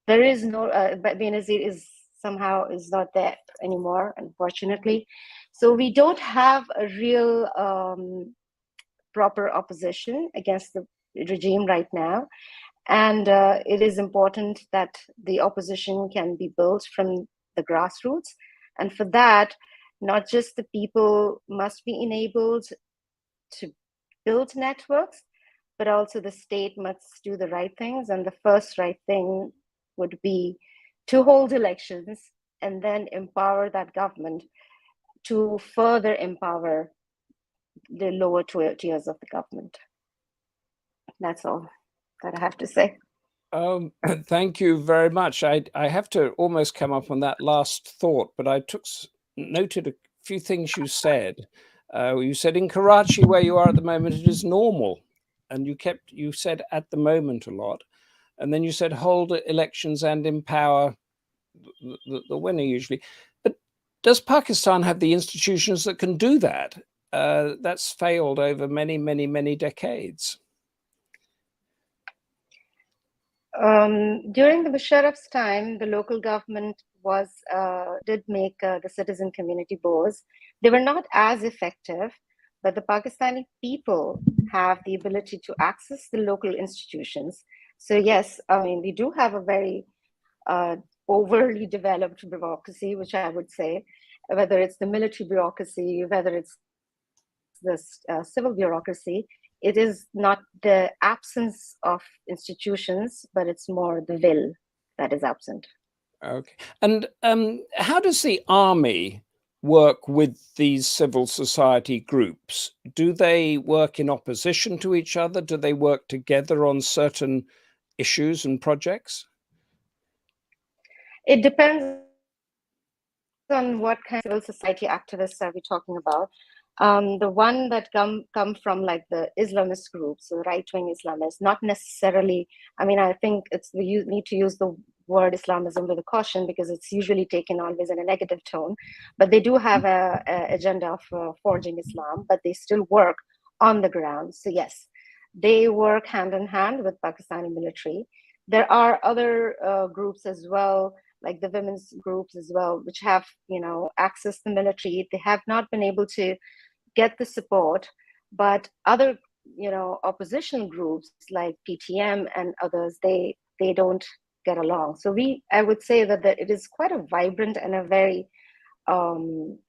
There is no, but Benazir is somehow is not there anymore, unfortunately. So we don't have a real proper opposition against the regime right now. And it is important that the opposition can be built from the grassroots. And for that, not just the people must be enabled to build networks, but also the state must do the right things. And the first right thing would be to hold elections and then empower that government to further empower the lower tiers of the government. That's all that I have to say. Thank you very much. I have to almost come up on that last thought, but I noted a few things you said. You said in Karachi, where you are at the moment, it is normal, and you said at the moment a lot, and then you said hold elections and empower the winner usually. But does Pakistan have the institutions that can do that? That's failed over many, many, many decades. During the Musharraf's time, the local government did make the citizen community boards. They were not as effective, but the Pakistani people have the ability to access the local institutions. So yes, I mean, we do have a very overly developed bureaucracy, which I would say, whether it's the military bureaucracy, whether it's the civil bureaucracy. It is not the absence of institutions, but it's more the will that is absent. Okay. And how does the army work with these civil society groups? Do they work in opposition to each other? Do they work together on certain issues and projects? It depends on what kind of civil society activists are we talking about. The one that come from like the Islamist groups, the right-wing Islamists, not necessarily, I mean, I think you need to use the word Islamism with a caution because it's usually taken always in a negative tone, but they do have a agenda of forging Islam, but they still work on the ground. So yes, they work hand in hand with Pakistani military. There are other groups as well, like the women's groups as well, which have, access to the military. They have not been able to get the support, but other, opposition groups like PTM and others, they don't get along. So I would say that it is quite a vibrant and a very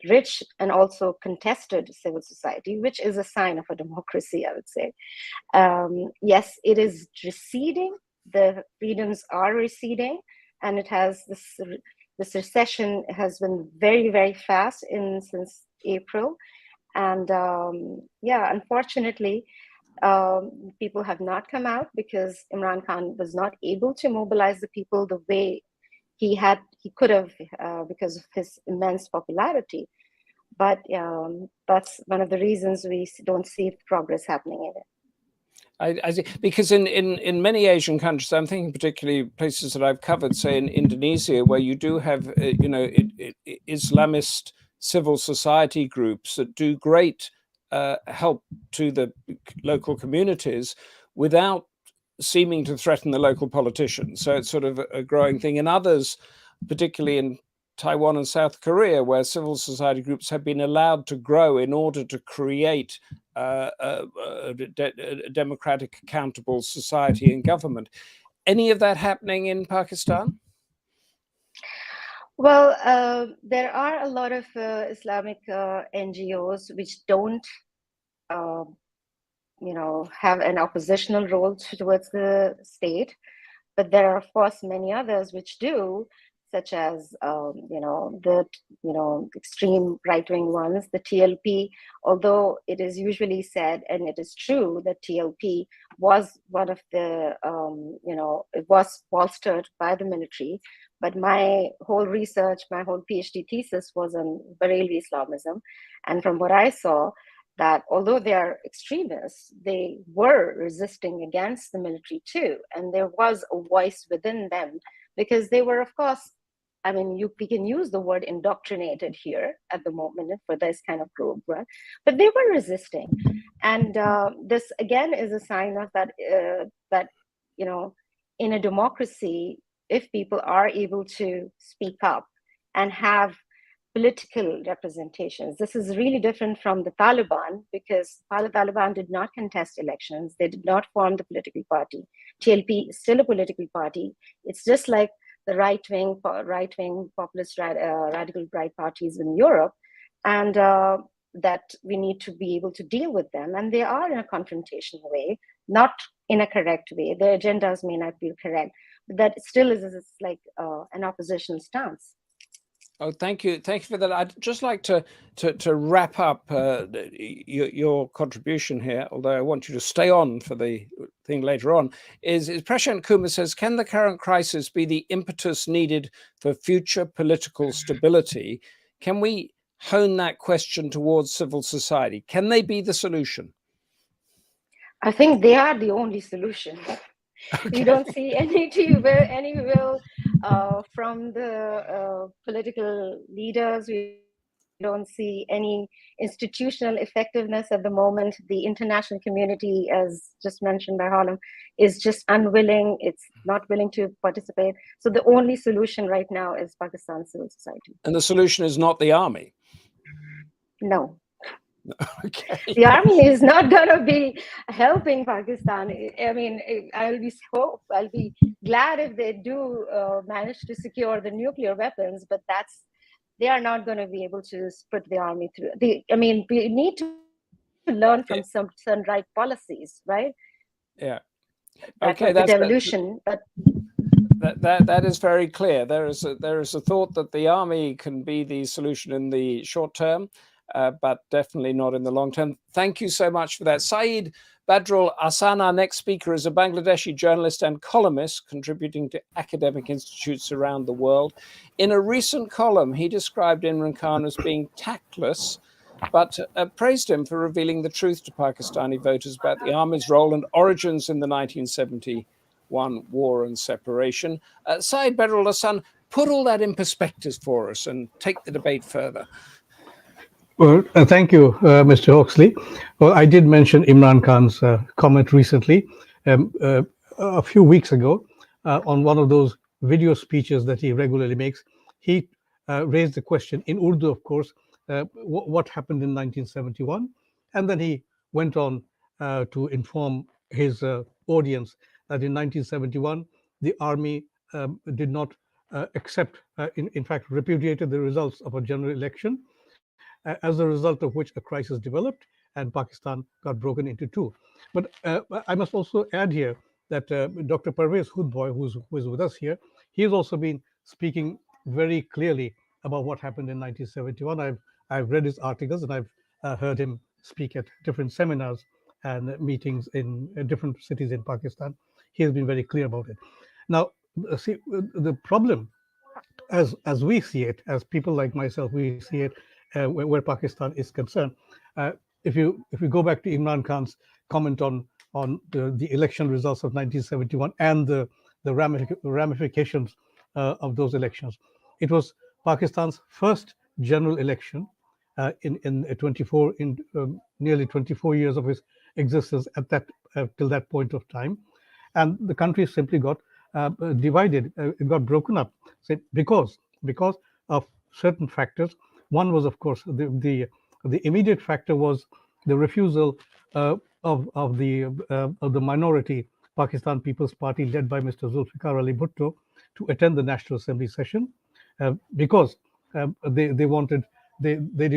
rich and also contested civil society, which is a sign of a democracy, I would say. Yes, it is receding. The freedoms are receding, and it has this recession has been very, very fast since April. And unfortunately, people have not come out because Imran Khan was not able to mobilize the people the way he could have because of his immense popularity. But that's one of the reasons we don't see progress happening in it. I see, because in many Asian countries, I'm thinking particularly places that I've covered, say in Indonesia, where you do have, Islamist civil society groups that do great help to the local communities without seeming to threaten the local politicians. So it's sort of a growing thing. And others, particularly in Taiwan and South Korea, where civil society groups have been allowed to grow in order to create a democratic, accountable society and government. Any of that happening in Pakistan? Well, there are a lot of Islamic NGOs which don't, have an oppositional role towards the state, but there are, of course, many others which do, such as the extreme right-wing ones, the TLP. Although it is usually said, and it is true, that TLP was one of the it was bolstered by the military. But my whole research, my whole PhD thesis was on Barelvi Islamism, and from what I saw, that although they are extremists, they were resisting against the military too. And there was a voice within them, because they were, of course, I mean, we can use the word indoctrinated here at the moment for this kind of group, right? But they were resisting. And this, again, is a sign of that, in a democracy, if people are able to speak up and have political representations. This is really different from the Taliban, because the Taliban did not contest elections. They did not form the political party. TLP is still a political party. It's just like the right-wing populist radical right parties in Europe, and that we need to be able to deal with them. And they are in a confrontational way, not in a correct way. Their agendas may not be correct, but that still is like an opposition stance. Oh, thank you for that. I'd just like to wrap up your contribution here, although I want you to stay on for the thing later on. Is Prashant Kumar says, can the current crisis be the impetus needed for future political stability? Can we hone that question towards civil society? Can they be the solution? I think they are the only solution. Okay. You don't see any will from the political leaders. We don't see any institutional effectiveness at the moment. The international community, as just mentioned by Harlem, is just unwilling. It's not willing to participate. So the only solution right now is Pakistan civil society. And the solution is not the army? No. Okay. The army is not going to be helping Pakistan. I mean, I'll be glad if they do manage to secure the nuclear weapons, but they are not going to be able to put the army through. We need to learn from some right policies, right? Yeah. Okay, that's devolution. But that is very clear. There is a thought that the army can be the solution in the short term, but definitely not in the long term. Thank you so much for that. Saeed Badrul Ahsan, our next speaker, is a Bangladeshi journalist and columnist contributing to academic institutes around the world. In a recent column, he described Imran Khan as being tactless, but praised him for revealing the truth to Pakistani voters about the army's role and origins in the 1971 war and separation. Saeed Badrul Ahsan, put all that in perspective for us and take the debate further. Well, thank you, Mr. Hawksley. Well, I did mention Imran Khan's comment recently, a few weeks ago, on one of those video speeches that he regularly makes. He raised the question in Urdu, of course, what happened in 1971, and then he went on to inform his audience that in 1971 the army did not accept, in fact, repudiated the results of a general election, as a result of which a crisis developed and Pakistan got broken into two. But I must also add here that Dr. Pervez Hoodbhoy, who is with us here, he has also been speaking very clearly about what happened in 1971. I've read his articles and I've heard him speak at different seminars and meetings in different cities in Pakistan. He has been very clear about it. Now, see, the problem, as we see it, as people like myself, we see it, where Pakistan is concerned. If you go back to Imran Khan's comment on the election results of 1971 and the ramifications of those elections, it was Pakistan's first general election in nearly 24 years of its existence at that till that point of time, and the country simply got divided. It got broken up, because of certain factors. One was, of course, the immediate factor was the refusal of the minority Pakistan People's Party, led by Mr. Zulfikar Ali Bhutto, to attend the National Assembly session, because they did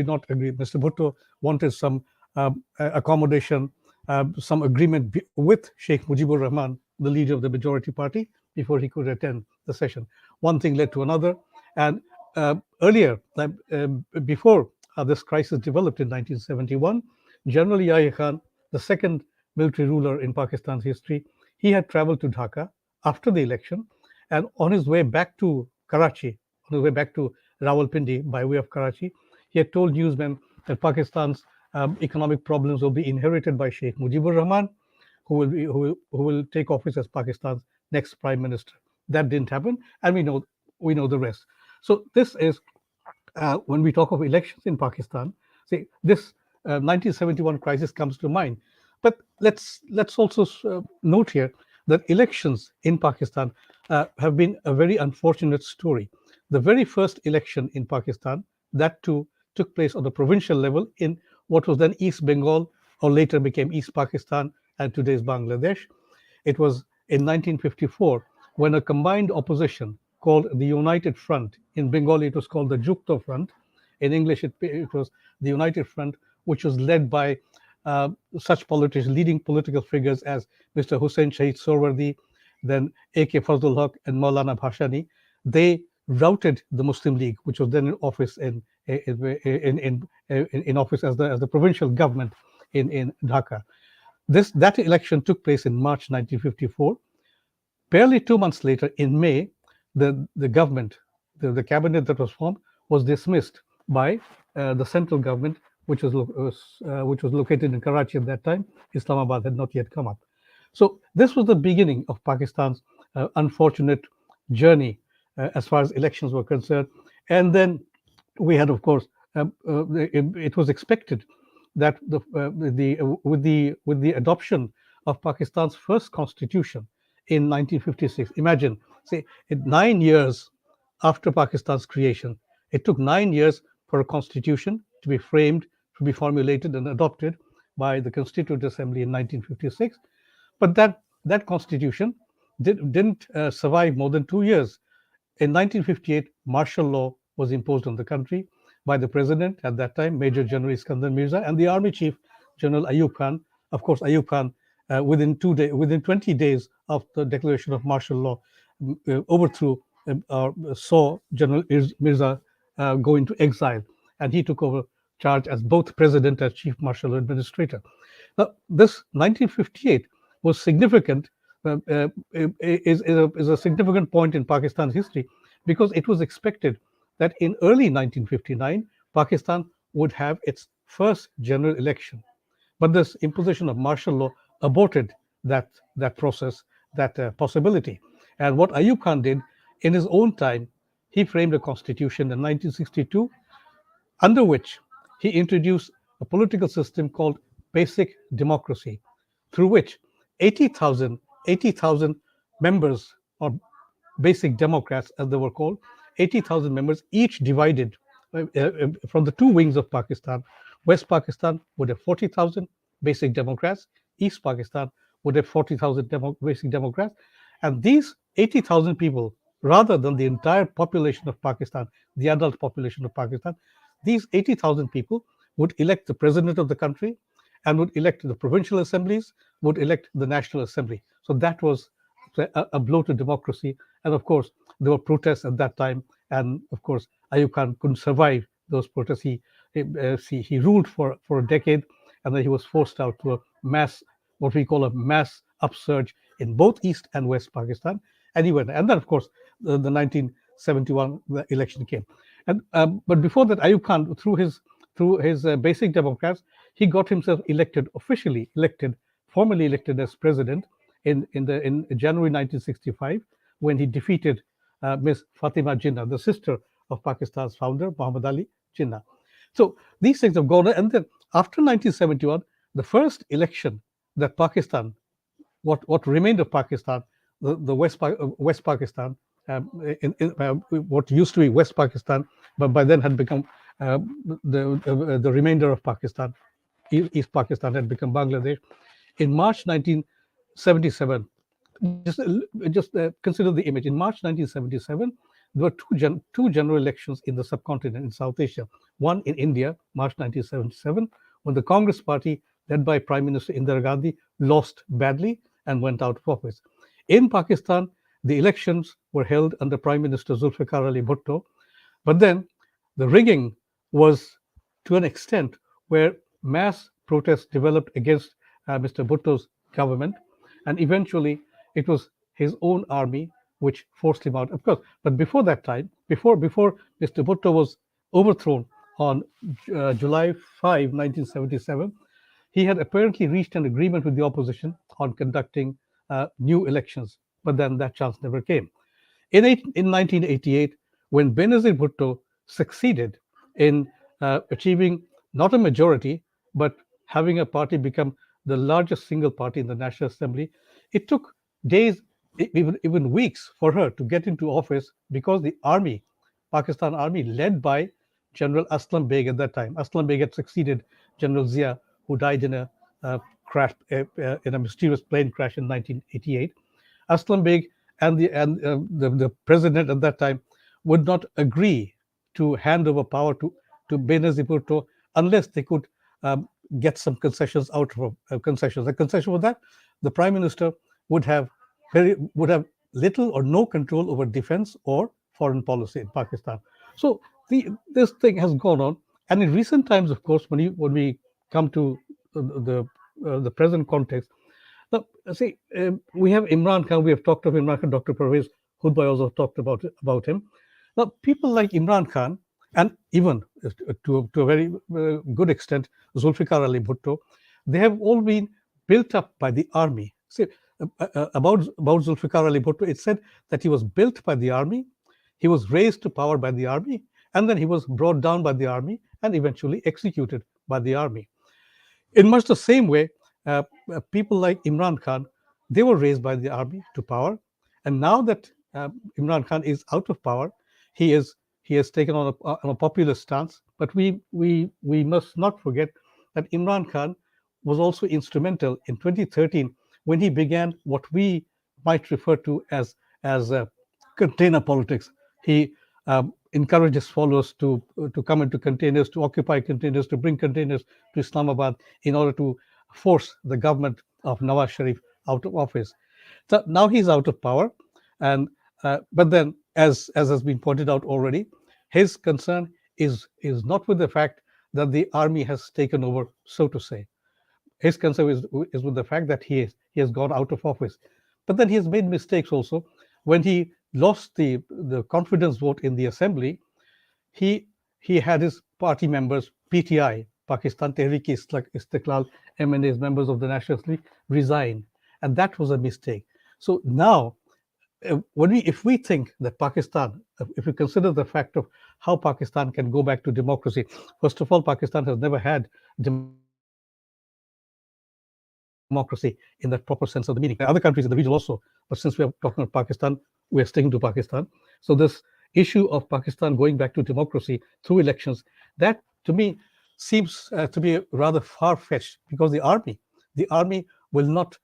not agree. Mr. Bhutto wanted some accommodation, some agreement with Sheikh Mujibur Rahman, the leader of the majority party, before he could attend the session. One thing led to another. And earlier, before this crisis developed in 1971, General Yahya Khan, the second military ruler in Pakistan's history, he had traveled to Dhaka after the election, and on his way back to Karachi, on his way back to Rawalpindi by way of Karachi, he had told newsmen that Pakistan's economic problems will be inherited by Sheikh Mujibur Rahman, who will take office as Pakistan's next prime minister. That didn't happen, and we know the rest. So this is when we talk of elections in Pakistan. See, this 1971 crisis comes to mind. But let's also note here that elections in Pakistan have been a very unfortunate story. The very first election in Pakistan, that too took place on the provincial level in what was then East Bengal, or later became East Pakistan and today's Bangladesh. It was in 1954 when a combined opposition called the United Front, in Bengali it was called the Jukto Front, in English it was the United Front, which was led by such politicians, leading political figures as Mr. Hussain Shahid Sorwardi, then A.K. Fazlul Haq and Maulana Bhashani. They routed the Muslim League, which was then in office in office as the provincial government in Dhaka. That election took place in March 1954. Barely 2 months later, in May, the government, the cabinet that was formed, was dismissed by the central government, which was located in Karachi at that time. Islamabad had not yet come up. So this was the beginning of Pakistan's unfortunate journey as far as elections were concerned. And then we had, of course, it was expected that with the adoption of Pakistan's first constitution in 1956. Imagine, say, 9 years after Pakistan's creation, it took 9 years for a constitution to be framed, to be formulated and adopted by the Constituent Assembly in 1956. But that constitution didn't survive more than 2 years. In 1958, martial law was imposed on the country by the president at that time, Major General Iskandar Mirza, and the army chief, General Ayub Khan. Of course, Ayub Khan, within 20 days of the declaration of martial law, overthrew, saw General Mirza go into exile, and he took over charge as both president and chief marshal administrator. Now, this 1958 was significant, is a significant point in Pakistan's history, because it was expected that in early 1959, Pakistan would have its first general election. But this imposition of martial law aborted that process, that possibility. And what Ayub Khan did in his own time, he framed a constitution in 1962, under which he introduced a political system called basic democracy, through which 80,000 members, or basic Democrats as they were called, 80,000 members, each divided from the two wings of Pakistan. West Pakistan would have 40,000 basic Democrats, East Pakistan would have 40,000 basic Democrats, and these 80,000 people, rather than the entire population of Pakistan, the adult population of Pakistan, these 80,000 people would elect the president of the country and would elect the provincial assemblies, would elect the National Assembly. So that was a blow to democracy. And of course, there were protests at that time. And of course, Ayub Khan couldn't survive those protests. He ruled for a decade, and then he was forced out to a mass, what we call a mass upsurge in both East and West Pakistan. And he went. And then, of course, the 1971 election came. And but before that, Ayub Khan, through his basic Democrats, he got himself formally elected as president in January 1965, when he defeated Miss Fatima Jinnah, the sister of Pakistan's founder, Muhammad Ali Jinnah. So these things have gone on. And then after 1971, the first election that Pakistan, what remained of Pakistan, the West Pakistan, what used to be West Pakistan, but by then had become the remainder of Pakistan, East Pakistan had become Bangladesh. In March 1977, just consider the image. In March 1977, there were two general elections in the subcontinent, in South Asia. One in India, March 1977, when the Congress party, led by Prime Minister Indira Gandhi, lost badly and went out of office. In Pakistan, The elections were held under Prime Minister Zulfikar Ali Bhutto, but then the rigging was to an extent where mass protests developed against Mr. Bhutto's government, and eventually it was his own army which forced him out. Of course, but before that time, before Mr. Bhutto was overthrown on July 5, 1977, he had apparently reached an agreement with the opposition on conducting new elections, but then that chance never came. In 1988, when Benazir Bhutto succeeded in achieving not a majority, but having a party become the largest single party in the National Assembly, it took days, even weeks, for her to get into office because the army, Pakistan army, led by General Aslam Beg at that time. Aslam Beg had succeeded General Zia, who died in a crash, in a mysterious plane crash in 1988. Aslam Beg and the president at that time would not agree to hand over power to Benazir Bhutto unless they could get some concessions out of concessions. The concession was that the prime minister would have little or no control over defense or foreign policy in Pakistan. So this thing has gone on, and in recent times, of course, when we come to the present context, now, see, we have Imran Khan. We have talked of Imran Khan. Dr. Pervez Hoodbhoy also talked about him. Now, people like Imran Khan, and even to a very good extent, Zulfikar Ali Bhutto, they have all been built up by the army. See, about Zulfikar Ali Bhutto, it said that he was built by the army, he was raised to power by the army, and then he was brought down by the army and eventually executed by the army. In much the same way, people like Imran Khan, they were raised by the army to power, and now that Imran Khan is out of power, he has taken on a populist stance. But we must not forget that Imran Khan was also instrumental in 2013 when he began what we might refer to as container politics. He encouraged his followers to come into containers, to occupy containers, to bring containers to Islamabad in order to force the government of Nawaz Sharif out of office. So now he's out of power, and but then, as has been pointed out already, his concern is not with the fact that the army has taken over, so to say. His concern is with the fact that he has gone out of office. But then he has made mistakes also. When he lost the confidence vote in the assembly, he had his party members, PTI, Pakistan Tehreek-e-Istiqlal, MNAs, members of the National Assembly, resign, and that was a mistake. So now, if we think that Pakistan, if we consider the fact of how Pakistan can go back to democracy, first of all, Pakistan has never had democracy in that proper sense of the meaning. Other countries in the region also, but since we are talking about Pakistan, we are sticking to Pakistan. So this issue of Pakistan going back to democracy through elections, that to me seems to be rather far-fetched, because the army will not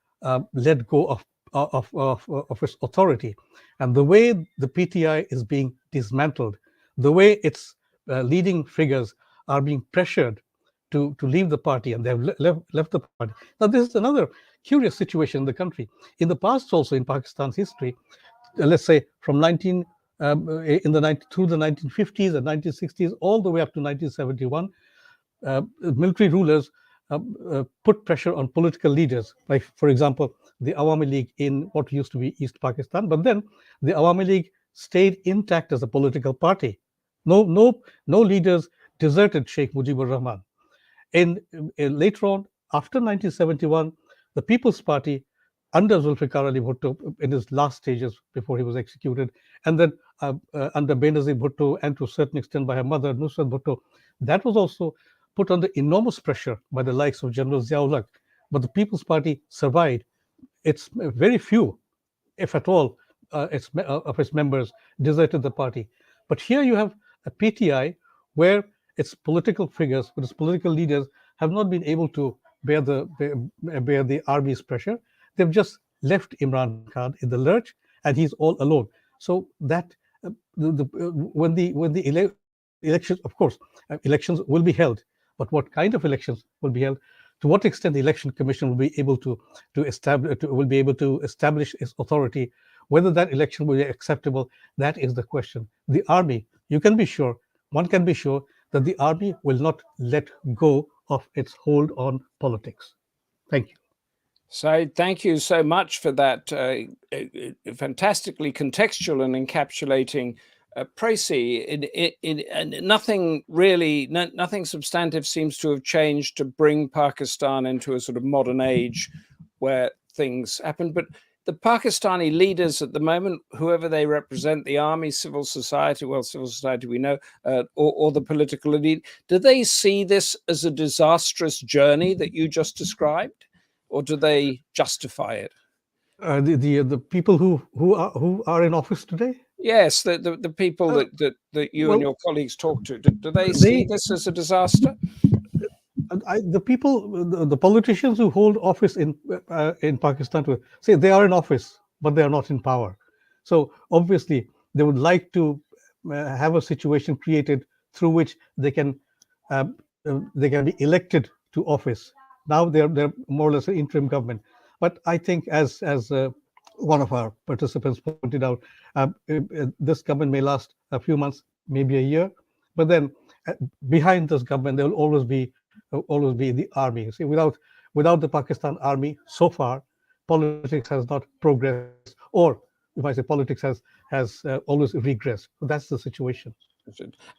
let go of its authority. And the way the PTI is being dismantled, the way its leading figures are being pressured to leave the party, and they have left the party. Now, this is another curious situation in the country. In the past, also in Pakistan's history, let's say from through the 1950s and 1960s, all the way up to 1971, military rulers put pressure on political leaders, like, for example, the Awami League in what used to be East Pakistan. But then the Awami League stayed intact as a political party. No leaders deserted Sheikh Mujibur Rahman. Later on, after 1971, the People's Party, under Zulfikar Ali Bhutto in his last stages before he was executed, and then under Benazir Bhutto, and to a certain extent by her mother, Nusrat Bhutto, that was also put under enormous pressure by the likes of General Zia-ul-Haq. But the People's Party survived. It's very few, if at all, of its members deserted the party. But here you have a PTI where its political figures, with its political leaders, have not been able to bear the army's pressure. They've just left Imran Khan in the lurch, and he's all alone. So that when the elections, of course, elections will be held, but what kind of elections will be held? to what extent the Election Commission will be able to establish its authority, whether that election will be acceptable, that is the question. The army, one can be sure that the army will not let go of its hold on politics. Thank you. So thank you so much for that fantastically contextual and encapsulating précis. And nothing substantive seems to have changed to bring Pakistan into a sort of modern age where things happen. But the Pakistani leaders at the moment, whoever they represent, the army, civil society, we know, or the political elite, do they see this as a disastrous journey that you just described? Or do they justify it? The people who are in office today? Yes, the people that you and your colleagues talk to. Do they see this as a disaster? The politicians who hold office in Pakistan say they are in office, but they are not in power. So obviously, they would like to have a situation created through which they can be elected to office. Now they're more or less an interim government. But I think, as one of our participants pointed out, this government may last a few months, maybe a year. But then behind this government, there will always be the army. See, without the Pakistan army, so far, politics has not progressed, or if I say politics has always regressed. So that's the situation.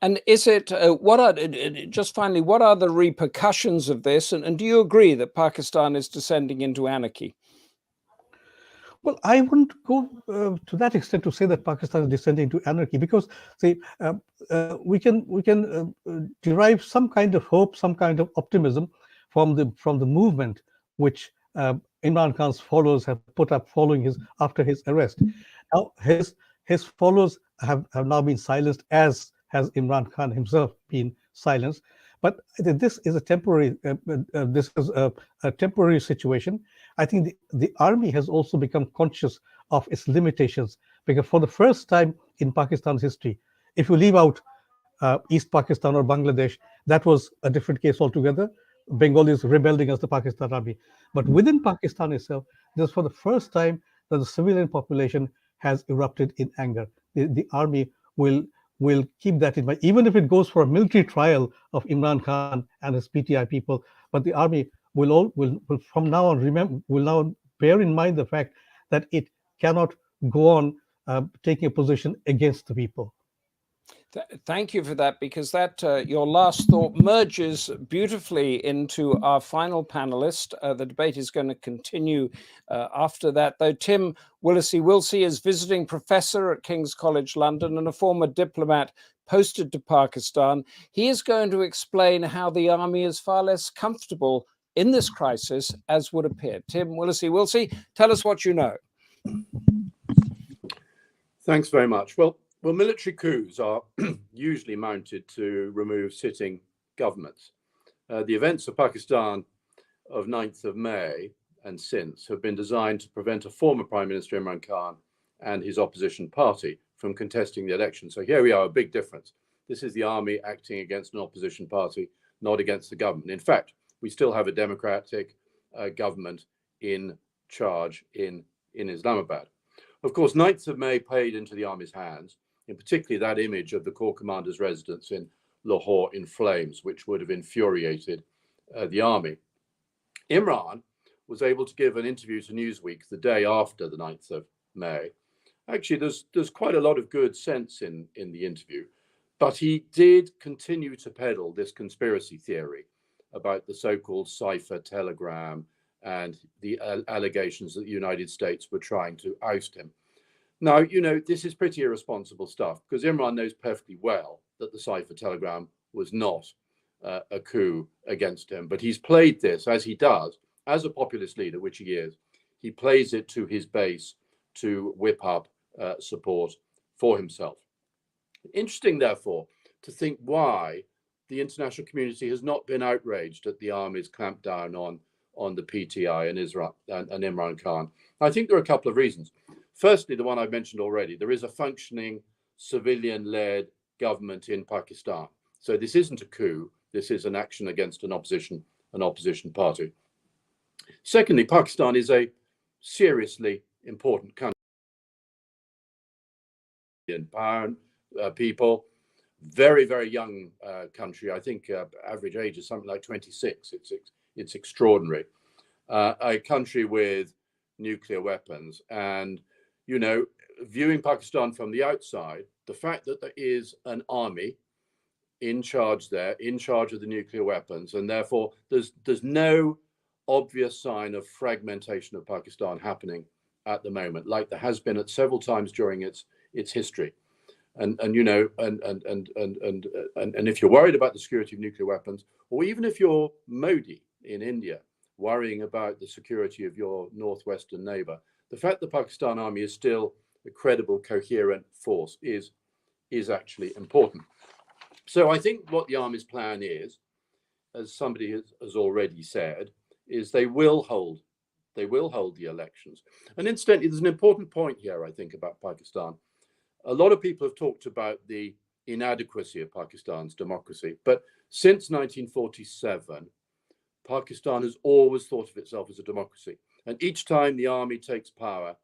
And is it just finally, what are the repercussions of this? And do you agree that Pakistan is descending into anarchy? Well, I wouldn't go to that extent to say that Pakistan is descending into anarchy, because we can derive some kind of hope, some kind of optimism from the movement which Imran Khan's followers have put up after his arrest. Now his followers have now been silenced, as has Imran Khan himself been silenced. But this is a temporary situation. I think the army has also become conscious of its limitations, because for the first time in Pakistan's history, if you leave out East Pakistan or Bangladesh, that was a different case altogether. Bengalis rebelled against the Pakistan army. But within Pakistan itself, this is for the first time that the civilian population has erupted in anger. The army will keep that in mind, even if it goes for a military trial of Imran Khan and his PTI people. But the army will from now on bear in mind the fact that it cannot go on taking a position against the people. Thank you for that, because that your last thought merges beautifully into our final panelist. The debate is going to continue after that, though. Tim Willasey-Wilsey is visiting professor at King's College London and a former diplomat posted to Pakistan. He is going to explain how the army is far less comfortable in this crisis as would appear. Tim Willasey-Wilsey, tell us what you know. Thanks very much. Well, military coups are usually mounted to remove sitting governments. The events of Pakistan of 9th of May and since have been designed to prevent a former Prime Minister Imran Khan and his opposition party from contesting the election. So here we are, a big difference. This is the army acting against an opposition party, not against the government. In fact, we still have a democratic government in charge in Islamabad. Of course, 9th of May played into the army's hands, in particular that image of the Corps Commander's residence in Lahore in flames, which would have infuriated the army. Imran was able to give an interview to Newsweek the day after the 9th of May. Actually, there's quite a lot of good sense in the interview, but he did continue to peddle this conspiracy theory about the so-called cipher telegram and the allegations that the United States were trying to oust him. Now, this is pretty irresponsible stuff, because Imran knows perfectly well that the cipher telegram was not a coup against him. But he's played this, as he does, as a populist leader, which he is. He plays it to his base to whip up support for himself. Interesting, therefore, to think why the international community has not been outraged at the army's clampdown on the PTI and Imran Khan. I think there are a couple of reasons. Firstly, the one I've mentioned already, there is a functioning civilian-led government in Pakistan. So this isn't a coup, this is an action against an opposition an opposition party. Secondly, Pakistan is a seriously important country. In power, people, very, very young country. I think average age is something like 26. It's extraordinary. A country with nuclear weapons. And, you know, viewing Pakistan from the outside, the fact that there is an army in charge there, in charge of the nuclear weapons, and therefore there's no obvious sign of fragmentation of Pakistan happening at the moment, like there has been at several times during its history. And you know, and if you're worried about the security of nuclear weapons, or even if you're Modi in India, worrying about the security of your northwestern neighbor, the fact the Pakistan army is still a credible, coherent force is actually important. So I think what the army's plan is, as somebody has already said, is they will hold the elections. And incidentally, there's an important point here, I think, about Pakistan. A lot of people have talked about the inadequacy of Pakistan's democracy, but since 1947, Pakistan has always thought of itself as a democracy. And each time the army takes power,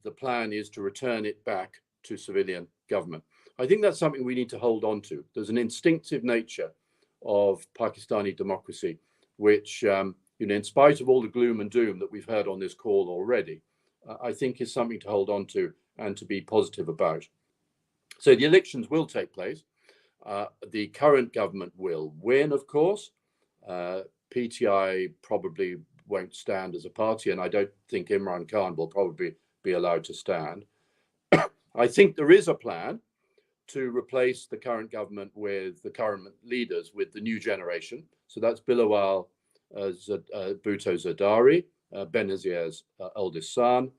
the plan is to return it back to civilian government. I think that's something we need to hold on to. There's an instinctive nature of Pakistani democracy, which, you know, in spite of all the gloom and doom that we've heard on this call already, I think is something to hold on to and to be positive about. So the elections will take place. The current government will win, of course. PTI probably won't stand as a party, and I don't think Imran Khan will probably be allowed to stand. I think there is a plan to replace the current government with the current leaders with the new generation. So that's Bilawal Bhutto Zardari, Benazir's eldest son,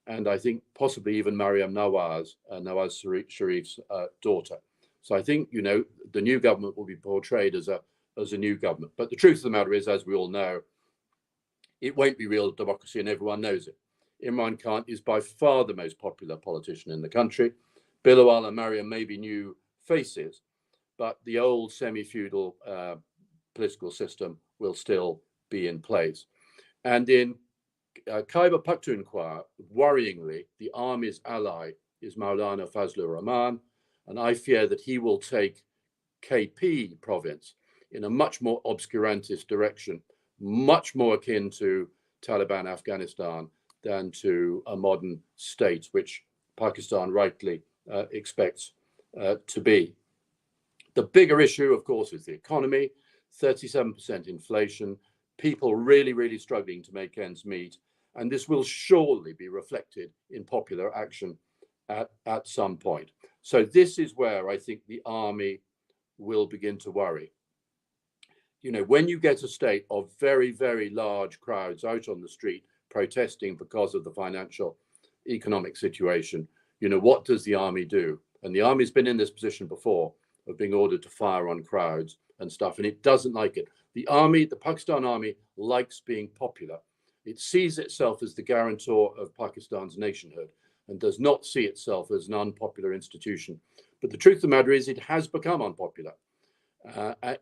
and I think possibly even Mariam Nawaz Sharif's daughter. So I think, you know, the new government will be portrayed as a new government. But the truth of the matter is, as we all know, it won't be real democracy, and everyone knows it. Imran Khan is by far the most popular politician in the country. Bilawal and Mariam may be new faces, but the old semi-feudal political system will still be in place. And in Khyber Pakhtunkhwa, worryingly, the army's ally is Maulana Fazlur Rahman, and I fear that he will take KP province in a much more obscurantist direction, much more akin to Taliban Afghanistan than to a modern state, which Pakistan rightly expects to be. The bigger issue, of course, is the economy, 37% inflation, people really, really struggling to make ends meet. And this will surely be reflected in popular action at some point. So this is where I think the army will begin to worry. You know, when you get a state of very, very large crowds out on the street protesting because of the financial economic situation, you know, what does the army do? And the army's been in this position before of being ordered to fire on crowds and stuff, and it doesn't like it. The army, the Pakistan army, likes being popular. It sees itself as the guarantor of Pakistan's nationhood and does not see itself as an unpopular institution. But the truth of the matter is, it has become unpopular.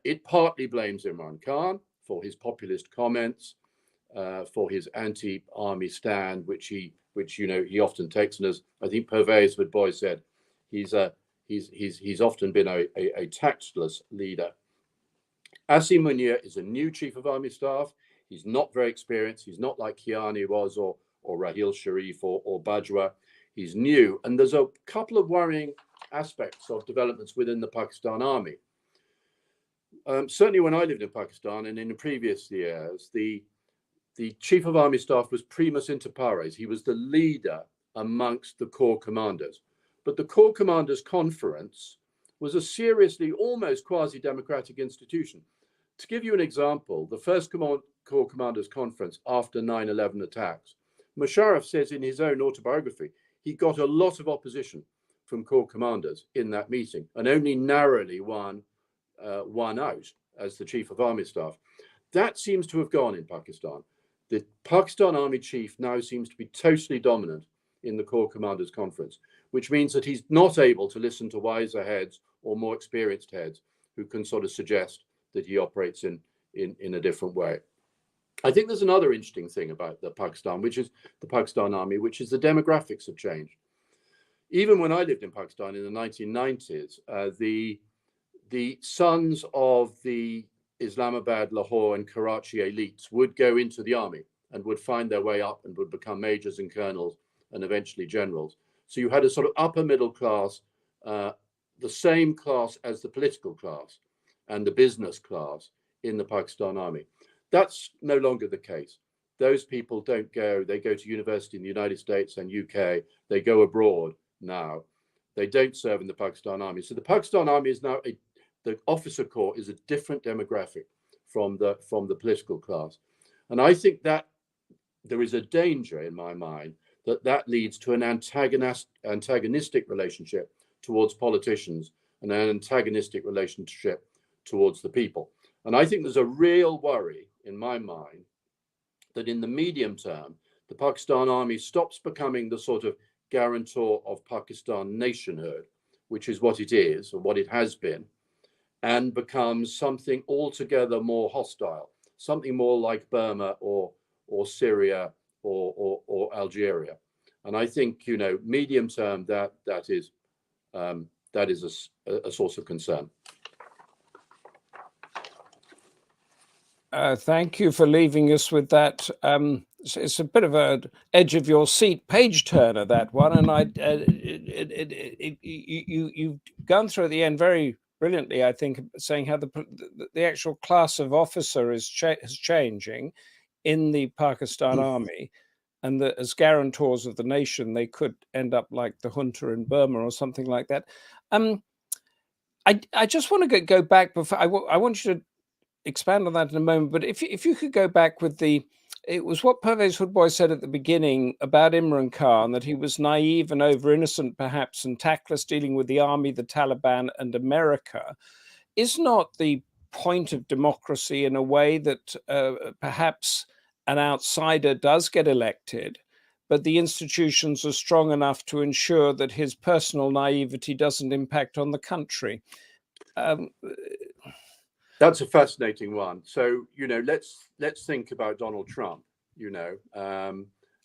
It partly blames Imran Khan for his populist comments, for his anti-army stand, which you know he often takes. And as I think Pervez Hoodbhoy said, he's often been a tactless leader. Asim Munir is a new chief of army staff. He's not very experienced. He's not like Kiani was or Rahil Sharif or Bajwa. He's new, and there's a couple of worrying aspects of developments within the Pakistan army. Certainly when I lived in Pakistan and in the previous years, the chief of army staff was primus inter pares. He was the leader amongst the corps commanders. But the corps commanders conference was a seriously almost quasi-democratic institution. To give you an example, the first corps commanders conference after 9/11 attacks, Musharraf says in his own autobiography, he got a lot of opposition from corps commanders in that meeting and only narrowly won out as the chief of army staff. That seems to have gone in Pakistan. The Pakistan army chief now seems to be totally dominant in the corps commanders conference, which means that he's not able to listen to wiser heads or more experienced heads who can sort of suggest that he operates in in a different way. I think there's another interesting thing about the Pakistan, which is the Pakistan army, which is the demographics have changed. Even when I lived in Pakistan in the 1990s, the sons of the Islamabad, Lahore, and Karachi elites would go into the army and would find their way up and would become majors and colonels and eventually generals. So you had a sort of upper middle class, the same class as the political class and the business class in the Pakistan army. That's no longer the case. Those people don't go, they go to university in the United States and UK, they go abroad now. They don't serve in the Pakistan army. So the Pakistan army is now, the officer corps is a different demographic from the political class. And I think that there is a danger in my mind that leads to an antagonistic relationship towards politicians and an antagonistic relationship towards the people. And I think there's a real worry in my mind that in the medium term, the Pakistan army stops becoming the sort of guarantor of Pakistan nationhood, which is what it is or what it has been, and becomes something altogether more hostile, something more like Burma or Syria or Algeria. And I think, you know, medium term, that is a source of concern. Thank you for leaving us with that. It's a bit of an edge of your seat page turner, that one, and you've gone through at the end very brilliantly, I think, saying how the actual class of officer is changing in the Pakistan army, and that as guarantors of the nation, they could end up like the junta in Burma or something like that. I just want to go back before I want you to expand on that in a moment, but if you could go back with it was what Pervez Hoodbhoy said at the beginning about Imran Khan, that he was naive and over innocent perhaps and tactless dealing with the army, the Taliban and America. Is not the point of democracy in a way that perhaps an outsider does get elected, but the institutions are strong enough to ensure that his personal naivety doesn't impact on the country? That's a fascinating one. So, you know, let's think about Donald Trump. You know,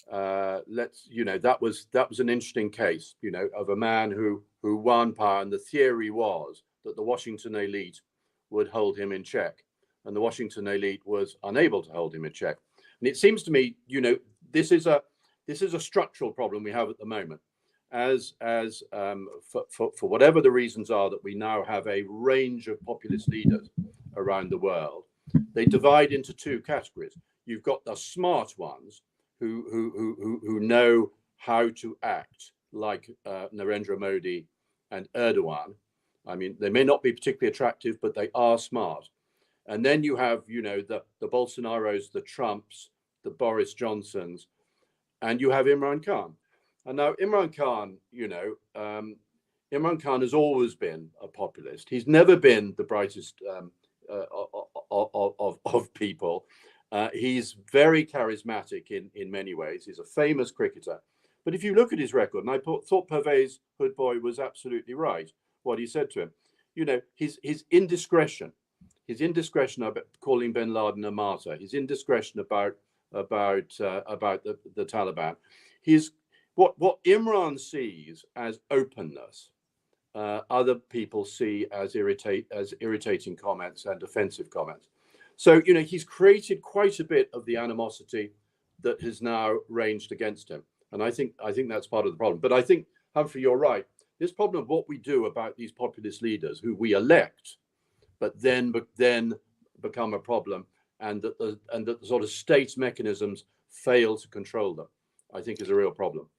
that was an interesting case. You know, of a man who won power, and the theory was that the Washington elite would hold him in check, and the Washington elite was unable to hold him in check. And it seems to me, you know, this is a structural problem we have at the moment. For whatever the reasons are that we now have a range of populist leaders around the world, they divide into two categories. You've got the smart ones who know how to act, like Narendra Modi and Erdogan. I mean, they may not be particularly attractive, but they are smart. And then you have, you know, the Bolsonaros, the Trumps, the Boris Johnsons, and you have Imran Khan. And now Imran Khan, you know, Imran Khan has always been a populist. He's never been the brightest of people. He's very charismatic in many ways. He's a famous cricketer. But if you look at his record, and I thought Pervez Hoodbhoy was absolutely right, what he said to him, you know, his indiscretion about calling bin Laden a martyr, his indiscretion about the Taliban, what Imran sees as openness, other people see as irritating comments and offensive comments. So, you know, he's created quite a bit of the animosity that has now ranged against him. And I think that's part of the problem. But I think, Humphrey, you're right. This problem of what we do about these populist leaders who we elect, but then become a problem, and that the sort of state mechanisms fail to control them, I think is a real problem.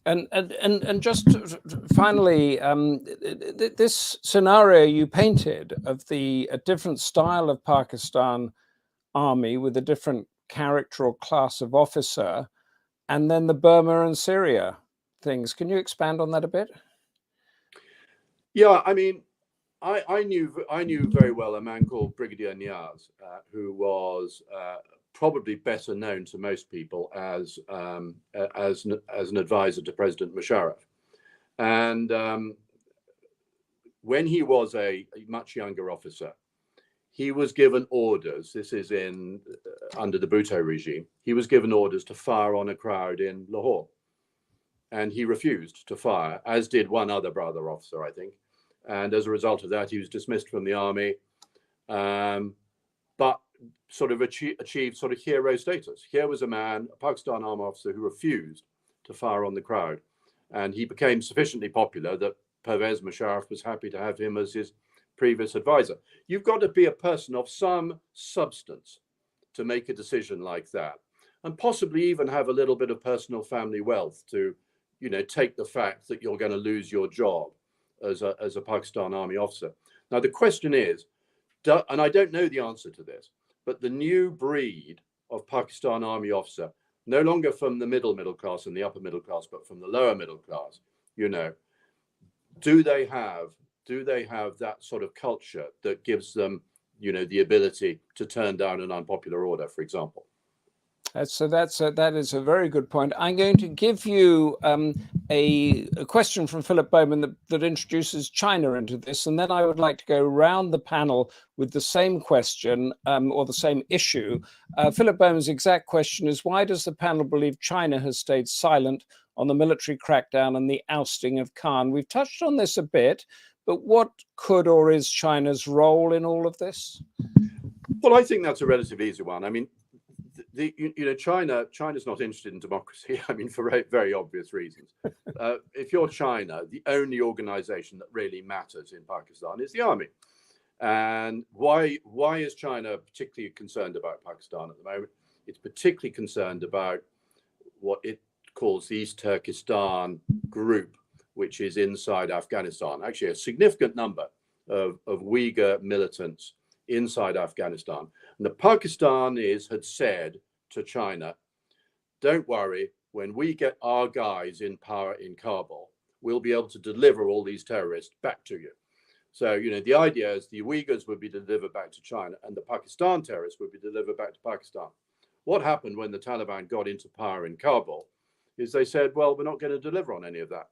And just finally, this scenario you painted of a different style of Pakistan army with a different character or class of officer, and then the Burma and Syria things. Can you expand on that a bit? Yeah, I mean, I knew very well a man called Brigadier Niaz, who was probably better known to most people as an advisor to President Musharraf. And when he was a much younger officer, he was given orders. This is in under the Bhutto regime. He was given orders to fire on a crowd in Lahore, and he refused to fire, as did one other brother officer, I think. And as a result of that, he was dismissed from the army, but sort of achieved sort of hero status. Here was a man, a Pakistan army officer, who refused to fire on the crowd, and he became sufficiently popular that Pervez Musharraf was happy to have him as his previous advisor. You've got to be a person of some substance to make a decision like that, and possibly even have a little bit of personal family wealth to, you know, take the fact that you're going to lose your job as a Pakistan army officer. Now the question is, and I don't know the answer to this, but the new breed of Pakistan army officer, no longer from the middle class and the upper middle class, but from the lower middle class, you know, do they have that sort of culture that gives them, you know, the ability to turn down an unpopular order, for example? That is a very good point. I'm going to give you a question from Philip Bowman that introduces China into this, and then I would like to go around the panel with the same question or the same issue. Philip Bowman's exact question is, why does the panel believe China has stayed silent on the military crackdown and the ousting of Khan? We've touched on this a bit, but what could or is China's role in all of this? Well, I think that's a relatively easy one. I mean, China's not interested in democracy. I mean, for very obvious reasons. If you're China, the only organization that really matters in Pakistan is the army. And why is China particularly concerned about Pakistan at the moment? It's particularly concerned about what it calls the East Turkestan group, which is inside Afghanistan. Actually, a significant number of Uyghur militants inside Afghanistan. And the Pakistanis had said to China, don't worry, when we get our guys in power in Kabul, we'll be able to deliver all these terrorists back to you. So, you know, the idea is the Uyghurs would be delivered back to China and the Pakistan terrorists would be delivered back to Pakistan. What happened when the Taliban got into power in Kabul is they said, well, we're not going to deliver on any of that.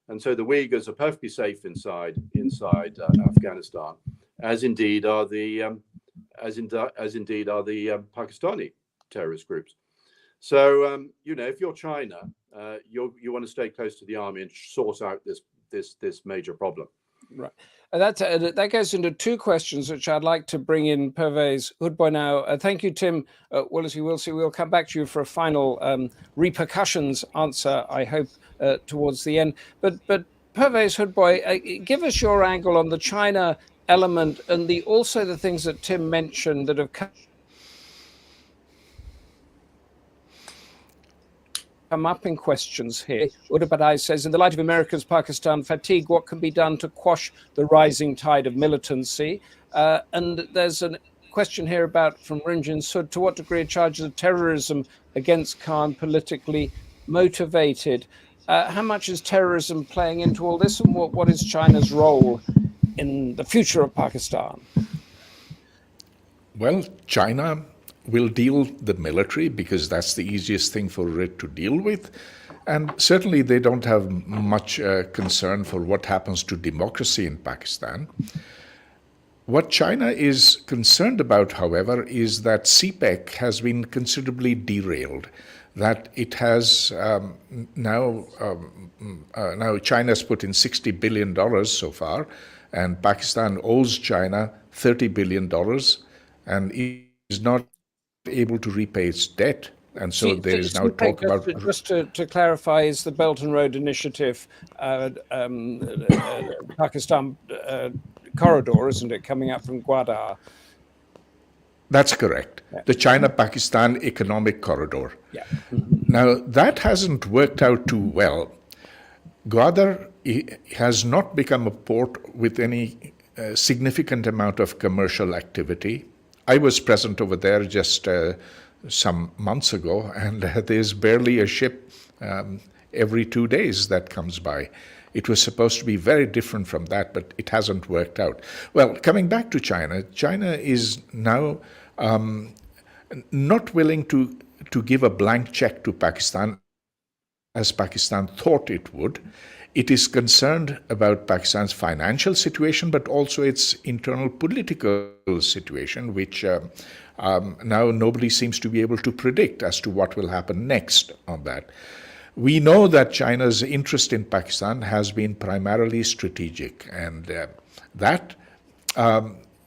And so the Uyghurs are perfectly safe inside Afghanistan, as indeed are the Pakistani terrorist groups. So you know, if you're China, you want to stay close to the army and sort out this major problem. Right. That goes into two questions, which I'd like to bring in Pervez Hoodbhoy now. Thank you, Tim Willasey-Wilsey. We'll come back to you for a final repercussions answer, I hope, towards the end. But Pervez Hoodbhoy, give us your angle on the China element and also the things that Tim mentioned that have come up in questions here. Uddhabhai says, in the light of America's Pakistan fatigue, what can be done to quash the rising tide of militancy? And there's a question here from Ranjan Sud, to what degree are charges of terrorism against Khan politically motivated? How much is terrorism playing into all this, and what is China's role in the future of Pakistan? Well, China will deal the military because that's the easiest thing for it to deal with. And certainly they don't have much concern for what happens to democracy in Pakistan. What China is concerned about, however, is that CPEC has been considerably derailed, that it has now China's put in $60 billion so far, and Pakistan owes China $30 billion and is not able to repay its debt. And so there is now talk about... Just to clarify, is the Belt and Road Initiative Pakistan corridor, isn't it, coming up from Gwadar? That's correct. Yeah. The China-Pakistan Economic Corridor. Yeah. Now, that hasn't worked out too well. Gwadar has not become a port with any significant amount of commercial activity. I was present over there just some months ago, and there's barely a ship every 2 days that comes by. It was supposed to be very different from that, but it hasn't worked out. Well, coming back to China, China is now not willing to give a blank check to Pakistan as Pakistan thought it would. It is concerned about Pakistan's financial situation, but also its internal political situation, which now nobody seems to be able to predict as to what will happen next on that. We know that China's interest in Pakistan has been primarily strategic, and that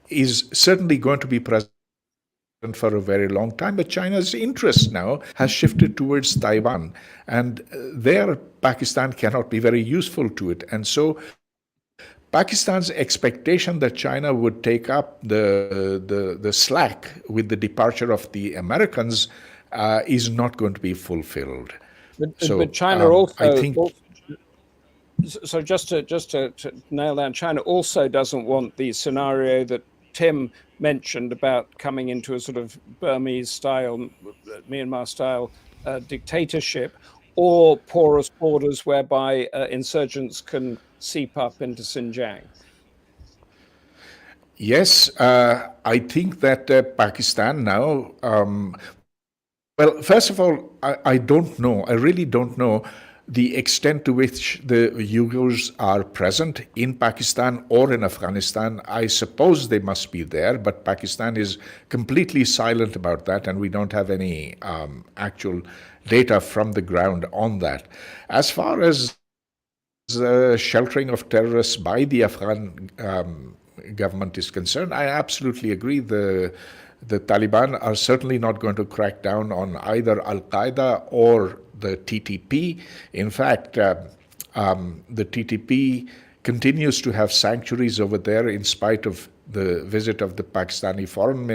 is certainly going to be present for a very long time, but China's interest now has shifted towards Taiwan, and there Pakistan cannot be very useful to it. And so Pakistan's expectation that China would take up the slack with the departure of the Americans is not going to be fulfilled. But China also, I think. So just to nail down, China also doesn't want the scenario that Tim mentioned about coming into a sort of Burmese-style, Myanmar-style dictatorship, or porous borders whereby insurgents can seep up into Xinjiang. Yes, I think that Pakistan now, well, first of all, I don't know, I really don't know the extent to which the Uyghurs are present in Pakistan or in Afghanistan. I suppose they must be there, but Pakistan is completely silent about that, and we don't have any actual data from the ground on that. As far as the sheltering of terrorists by the Afghan government is concerned, I absolutely agree. The Taliban are certainly not going to crack down on either Al-Qaeda or the TTP. In fact, the TTP continues to have sanctuaries over there in spite of the visit of the Pakistani foreign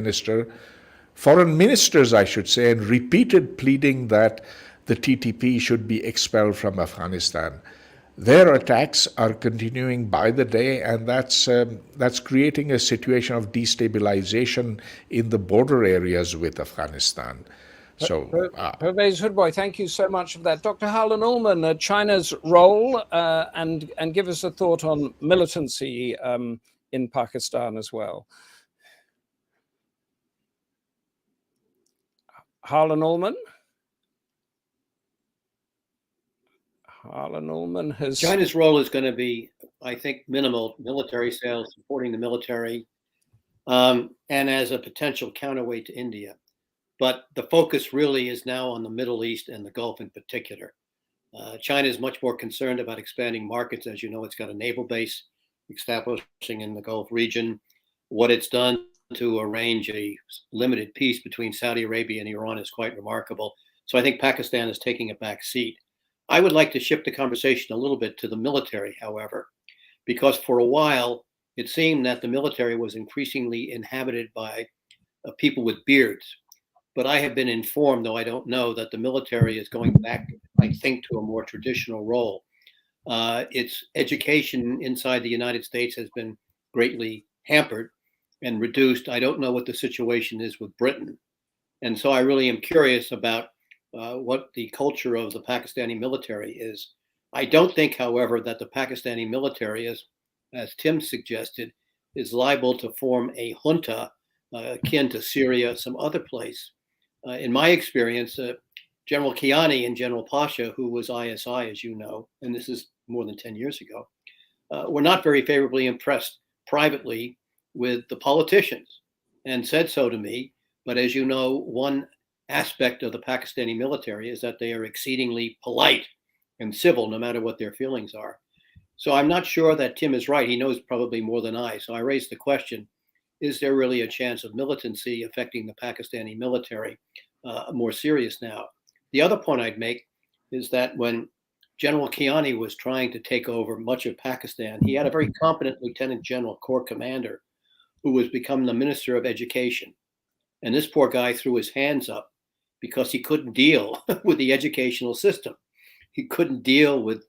ministers, I should say, and repeated pleading that the TTP should be expelled from Afghanistan. Their attacks are continuing by the day, and that's creating a situation of destabilization in the border areas with Afghanistan. So, Pervez Hoodbhoy, thank you so much for that. Dr. Harlan Ullman, China's role, and give us a thought on militancy in Pakistan as well. Harlan Ullman? Harlan Ullman has... China's role is going to be, I think, minimal. Military sales, supporting the military, and as a potential counterweight to India. But the focus really is now on the Middle East and the Gulf in particular. China is much more concerned about expanding markets. As you know, it's got a naval base establishing in the Gulf region. What it's done to arrange a limited peace between Saudi Arabia and Iran is quite remarkable. So I think Pakistan is taking a back seat. I would like to shift the conversation a little bit to the military, however, because for a while it seemed that the military was increasingly inhabited by people with beards. But I have been informed, though I don't know, that the military is going back, I think, to a more traditional role. Its education inside the United States has been greatly hampered and reduced. I don't know what the situation is with Britain. And so I really am curious about what the culture of the Pakistani military is. I don't think, however, that the Pakistani military, as Tim suggested, is liable to form a junta akin to Syria, some other place. In my experience, General Kiani and General Pasha, who was ISI, as you know, and this is more than 10 years ago, were not very favorably impressed privately with the politicians and said so to me. But as you know, one aspect of the Pakistani military is that they are exceedingly polite and civil, no matter what their feelings are. So I'm not sure that Tim is right. He knows probably more than I. So I raised the question, is there really a chance of militancy affecting the Pakistani military more serious now? The other point I'd make is that when General Kiani was trying to take over much of Pakistan, he had a very competent Lieutenant General Corps Commander who was becoming the Minister of Education. And this poor guy threw his hands up because he couldn't deal with the educational system. He couldn't deal with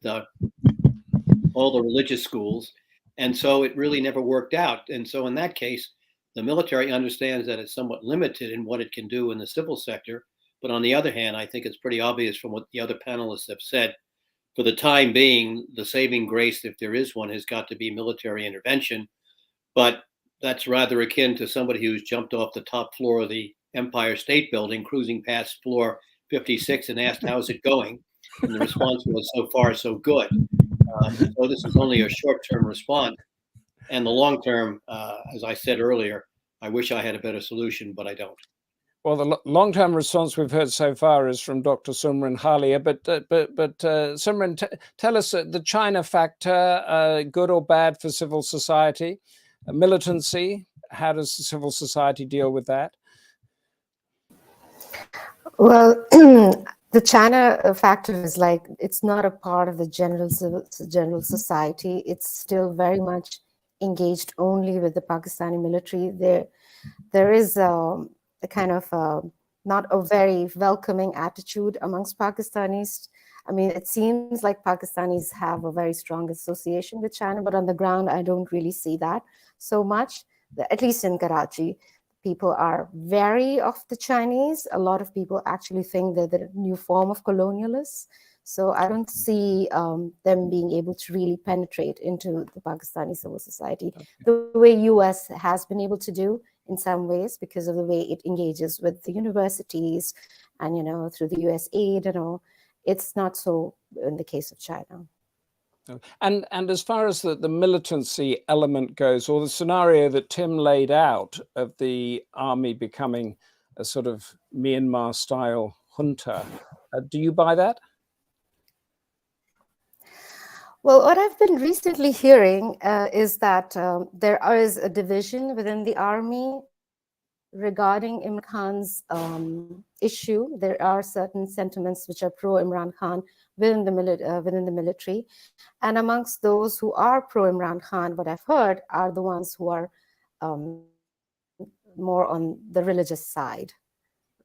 all the religious schools. And so it really never worked out. And so in that case, the military understands that it's somewhat limited in what it can do in the civil sector. But on the other hand, I think it's pretty obvious from what the other panelists have said, for the time being, the saving grace, if there is one, has got to be military intervention. But that's rather akin to somebody who's jumped off the top floor of the Empire State Building, cruising past floor 56 and asked, how's it going? and the response was so far so good. So this is only a short-term response, and the long-term, as I said earlier, I wish I had a better solution, but I don't. Well, the long-term response we've heard so far is from Dr. Sumrin Kalia, but Sumrin, tell us the China factor, good or bad for civil society, militancy. How does the civil society deal with that? Well, the China factor is like, it's not a part of the general society. It's still very much engaged only with the Pakistani military. There is a kind of not a very welcoming attitude amongst Pakistanis. I mean, it seems like Pakistanis have a very strong association with China, but on the ground, I don't really see that so much, at least in Karachi. People are wary of the Chinese. A lot of people actually think they're the new form of colonialists. So I don't see them being able to really penetrate into the Pakistani civil society the way US has been able to do in some ways, because of the way it engages with the universities and, you know, through the US aid and all. It's not so in the case of China. And as far as the militancy element goes, or the scenario that Tim laid out of the army becoming a sort of Myanmar-style junta, do you buy that? Well, what I've been recently hearing is that there is a division within the army regarding Imran Khan's issue. There are certain sentiments which are pro-Imran Khan within the military. And amongst those who are pro-Imran Khan, what I've heard are the ones who are more on the religious side.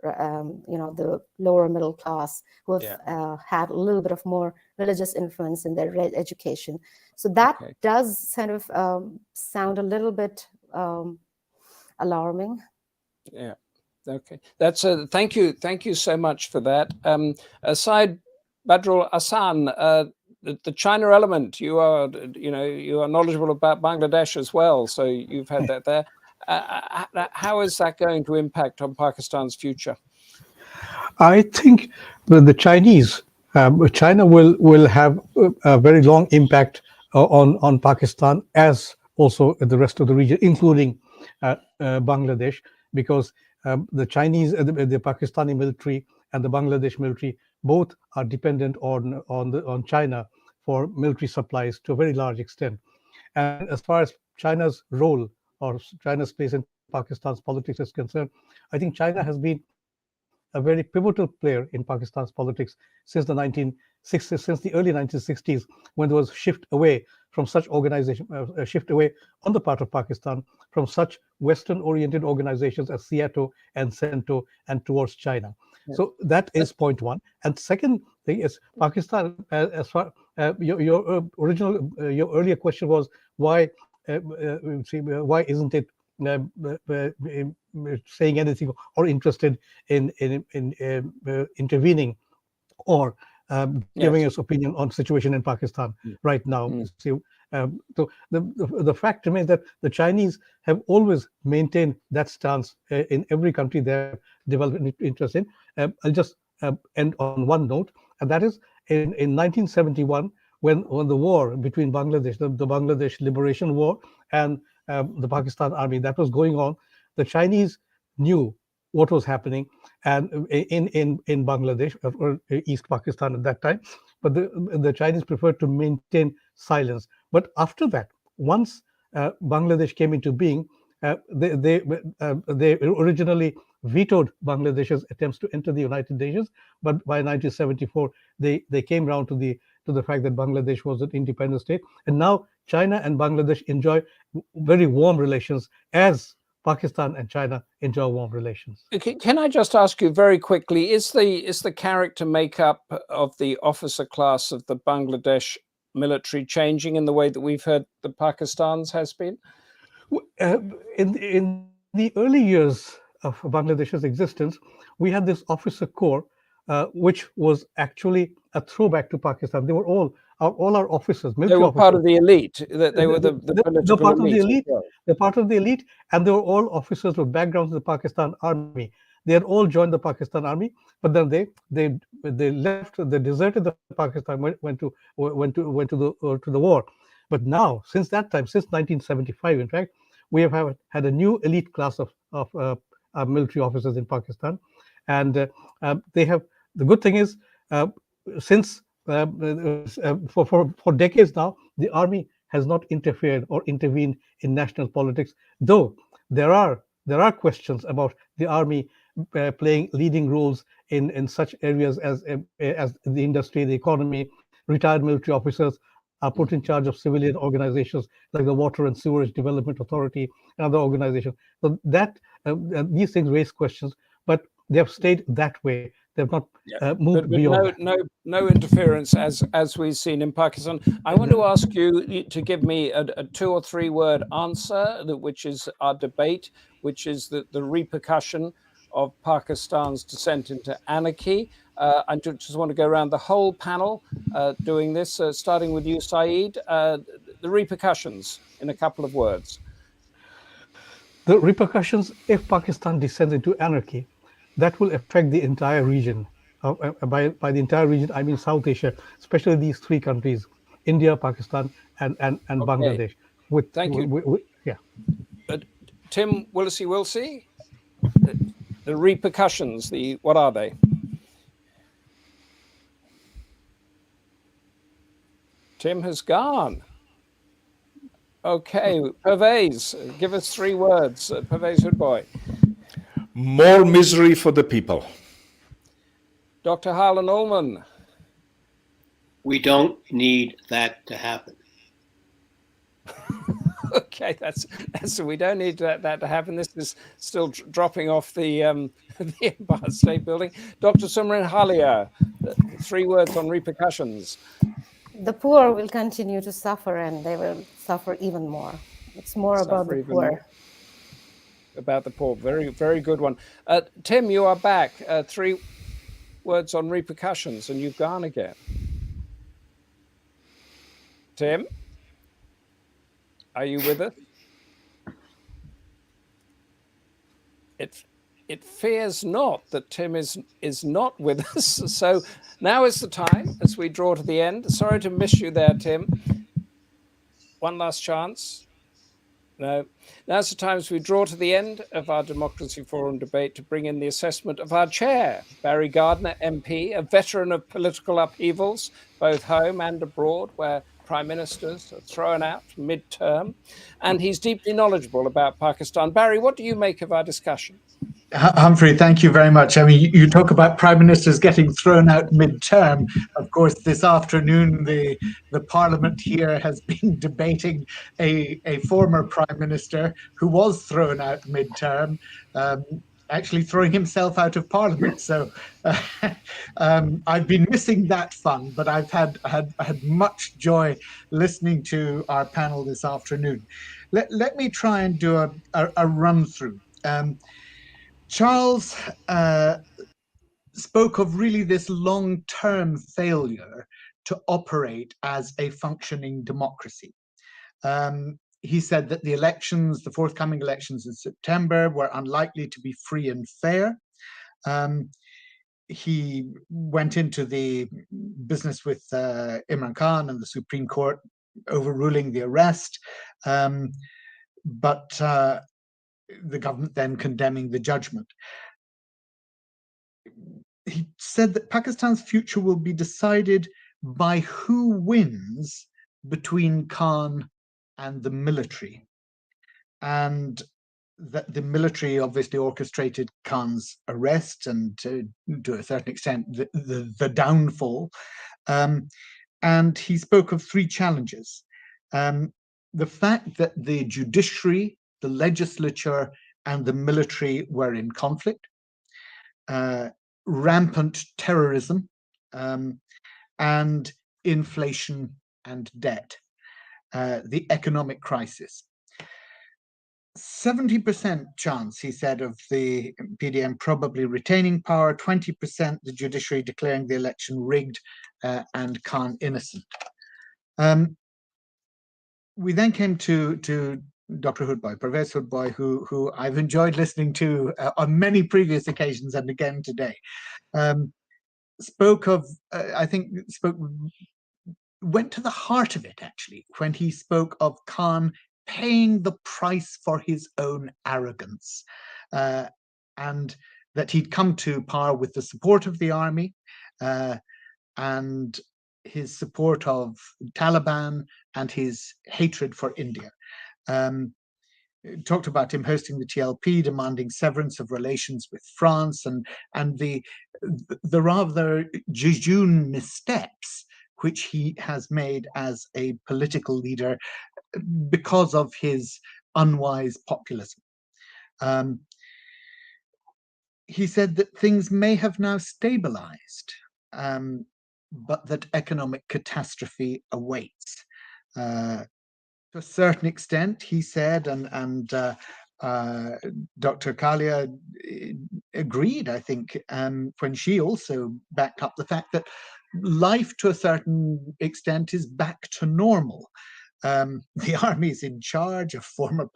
You know, the lower middle class who have had a little bit of more religious influence in their education. So that does kind of sound a little bit alarming. Yeah. Okay. That's thank you so much for that. Aside Badrul Hassan, the China element, you are knowledgeable about Bangladesh as well, so you've had that there. How is that going to impact on Pakistan's future? I think the Chinese, China will have a very long impact on Pakistan, as also the rest of the region, including Bangladesh, because the Chinese, the Pakistani military and the Bangladesh military both are dependent on China for military supplies to a very large extent. And as far as China's role or China's place in Pakistan's politics is concerned, I think China has been a very pivotal player in Pakistan's politics since the early 1960s, when there was a shift away from such organization, a shift away on the part of Pakistan from such Western-oriented organizations as SEATO and CENTO and towards China. Yes. So that is point one. And second thing is Pakistan, as far your earlier question was why isn't it saying anything or interested in intervening or giving us opinion on situation in Pakistan right now. So the fact remains that the Chinese have always maintained that stance in every country they're developing interest in. I'll just end on one note, and that is in 1971, when the war between Bangladesh, the Bangladesh Liberation War, and the Pakistan Army that was going on, the Chinese knew what was happening and in Bangladesh or East Pakistan at that time, but the Chinese preferred to maintain silence. But after that, once Bangladesh came into being, they originally vetoed Bangladesh's attempts to enter the United Nations, but by 1974 they came around to the fact that Bangladesh was an independent state, and now China and Bangladesh enjoy very warm relations, as Pakistan and China enjoy warm relations. Can I just ask you very quickly, is the character makeup of the officer class of the Bangladesh military changing in the way that we've heard the Pakistan's has been? In the early years of Bangladesh's existence, we had this officer corps, which was actually a throwback to Pakistan. They were all our officers, military officers. Part of the elite. They were the political part of the elite. Well. They're part of the elite, and they were all officers with backgrounds in the Pakistan Army. They had all joined the Pakistan Army. but then they left, they deserted the Pakistan, went to the war. But now, since that time, since 1975, in fact, we have had a new elite class of military officers in Pakistan, and they have. The good thing is, since for decades now, the army has not interfered or intervened in national politics, though there are questions about the army playing leading roles in such areas as the industry, the economy. Retired military officers are put in charge of civilian organizations like the Water and Sewerage Development Authority and other organizations. So that these things raise questions, but they have stayed that way. They've not moved beyond. No interference as we've seen in Pakistan. I want to ask you to give me a 2 or 3 word answer, which is our debate, which is the repercussion of Pakistan's descent into anarchy. I just want to go around the whole panel doing this, starting with you, Saeed. The repercussions in a couple of words. The repercussions, if Pakistan descends into anarchy, that will affect the entire region. By the entire region, I mean South Asia, especially these 3 countries: India, Pakistan, and Bangladesh. Thank you. Yeah. Tim Willasey-Wilsey, the repercussions, what are they? Tim has gone. Okay, Pervez, give us 3 words. Pervez Hoodbhoy. More misery for the people. Dr. Harlan Ullman. We don't need that to happen. Okay, that's we don't need that to happen. This is still dropping off the Empire State Building. Dr. Sumrin Kalia, 3 words on repercussions. The poor will continue to suffer, and they will suffer even more. It's more about the poor. About the poor. Very, very good one. Tim, you are back. 3 words on repercussions, and you've gone again. Tim, are you with us? It fears not that Tim is not with us. So now is the time as we draw to the end. Sorry to miss you there, Tim. One last chance. No. Now's the time as we draw to the end of our Democracy Forum debate to bring in the assessment of our chair, Barry Gardiner, MP, a veteran of political upheavals, both home and abroad, where prime ministers are thrown out mid-term, and he's deeply knowledgeable about Pakistan. Barry, what do you make of our discussion? Humphrey, thank you very much. I mean, you talk about prime ministers getting thrown out mid-term. Of course, this afternoon, the parliament here has been debating a former prime minister who was thrown out mid-term, actually throwing himself out of parliament. So I've been missing that fun, but I've had much joy listening to our panel this afternoon. Let me try and do a run through. Charles spoke of really this long-term failure to operate as a functioning democracy. He said that the forthcoming elections in September were unlikely to be free and fair. He went into the business with Imran Khan and the Supreme Court overruling the arrest, but the government then condemning the judgment. He said that Pakistan's future will be decided by who wins between Khan and the military, and that the military obviously orchestrated Khan's arrest and to a certain extent the downfall. And he spoke of 3 challenges. The fact that the judiciary, the legislature, and the military were in conflict, rampant terrorism, and inflation and debt, the economic crisis. 70% chance, he said, of the PDM probably retaining power, 20% the judiciary declaring the election rigged, and Khan innocent. We then came to Dr. Hoodbhoy, Pervez Hoodbhoy, who I've enjoyed listening to on many previous occasions and again today, spoke of, went to the heart of it actually when he spoke of Khan paying the price for his own arrogance, and that he'd come to power with the support of the army and his support of Taliban and his hatred for India. Talked about him hosting the TLP, demanding severance of relations with France, and the rather jejune missteps which he has made as a political leader because of his unwise populism. He said that things may have now stabilized, but that economic catastrophe awaits. To a certain extent, he said, and Dr. Kalia agreed, I think, when she also backed up the fact that life to a certain extent is back to normal. The army is in charge, a former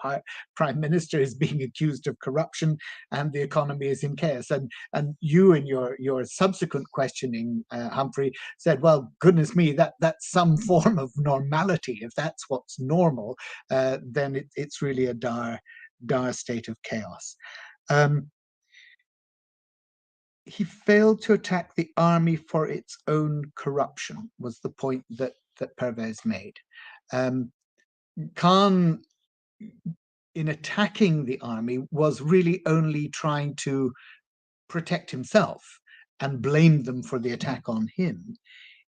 prime minister is being accused of corruption, and the economy is in chaos. And you, in your subsequent questioning, Humphrey, said, well, goodness me, that's some form of normality. If that's what's normal, then it's really a dire state of chaos. He failed to attack the army for its own corruption, was the point that Pervez made. Khan, in attacking the army, was really only trying to protect himself and blamed them for the attack on him.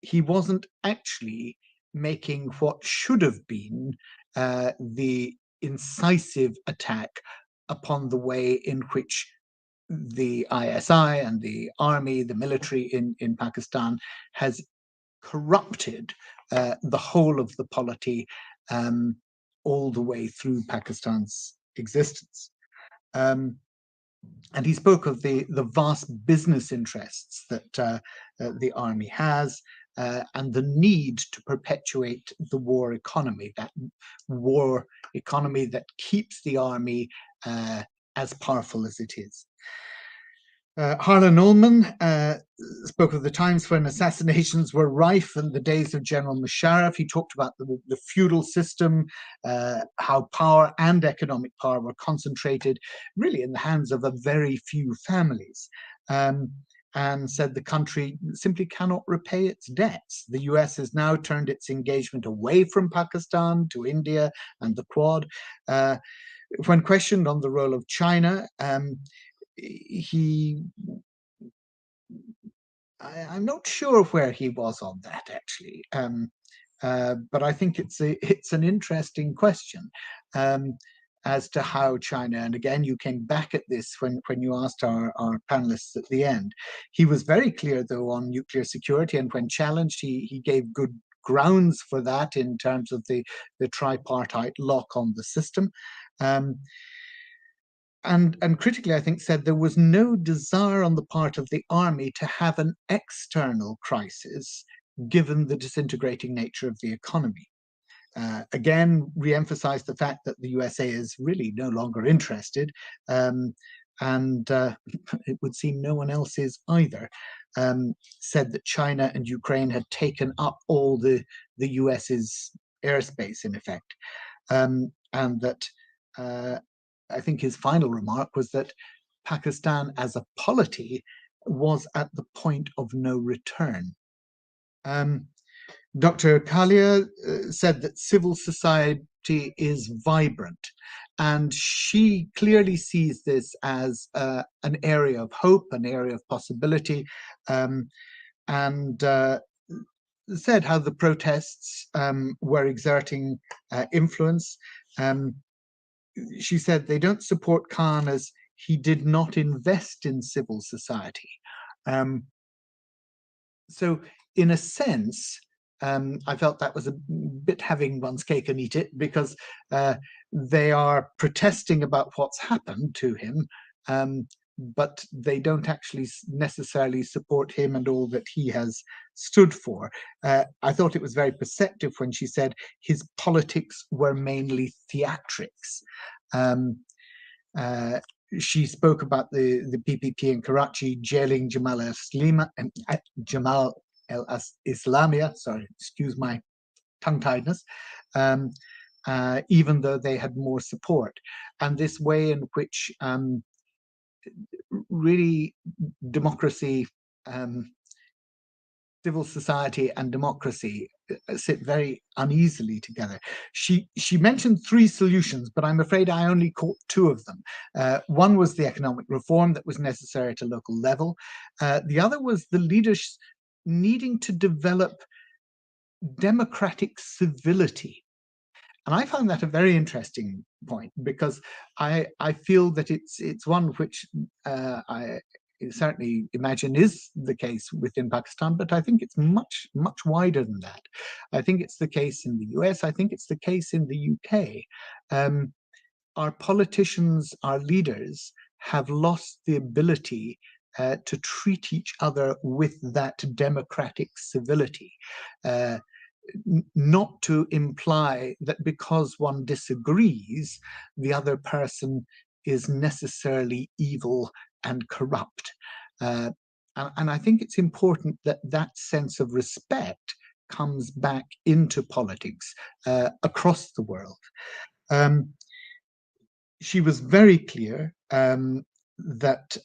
He wasn't actually making what should have been the incisive attack upon the way in which the ISI and the army, the military in Pakistan, has corrupted the whole of the polity all the way through Pakistan's existence. And he spoke of the vast business interests that the army has, and the need to perpetuate the war economy, that war economy that keeps the army as powerful as it is. Harlan Ullman spoke of the times when assassinations were rife and the days of General Musharraf. He talked about the feudal system, how power and economic power were concentrated really in the hands of a very few families, and said the country simply cannot repay its debts. The US has now turned its engagement away from Pakistan to India and the Quad. When questioned on the role of China, I'm not sure where he was on that actually, but I think it's an interesting question as to how China, and again you came back at this when you asked our panelists at the end. He was very clear though on nuclear security, and when challenged he gave good grounds for that in terms of the tripartite lock on the system. And critically, I think, said there was no desire on the part of the army to have an external crisis, given the disintegrating nature of the economy. Again, re-emphasized the fact that the USA is really no longer interested, and it would seem no one else is either. Said that China and Ukraine had taken up all the US's airspace, in effect, and that I think his final remark was that Pakistan as a polity was at the point of no return. Dr. Kalia said that civil society is vibrant, and she clearly sees this as an area of hope, an area of possibility, and said how the protests were exerting influence. She said they don't support Khan as he did not invest in civil society. So in a sense, I felt that was a bit having one's cake and eat it, because they are protesting about what's happened to him, but they don't actually necessarily support him and all that he has stood for. I thought it was very perceptive when she said his politics were mainly theatrics. She spoke about the PPP in Karachi jailing Jamal al-Islamia, sorry, excuse my tongue-tiedness, even though they had more support. And this way in which really democracy, civil society and democracy sit very uneasily together. She mentioned 3 solutions, but I'm afraid I only caught 2 of them. One was the economic reform that was necessary at a local level. The other was the leaders needing to develop democratic civility. And I found that a very interesting point, because I feel that it's one which I certainly imagine is the case within Pakistan, but I think it's much wider than that. I think it's the case in the US. I think it's the case in the UK. Our politicians, our leaders, have lost the ability to treat each other with that democratic civility. Not to imply that because one disagrees, the other person is necessarily evil and corrupt. And I think it's important that that sense of respect comes back into politics across the world. She was very clear that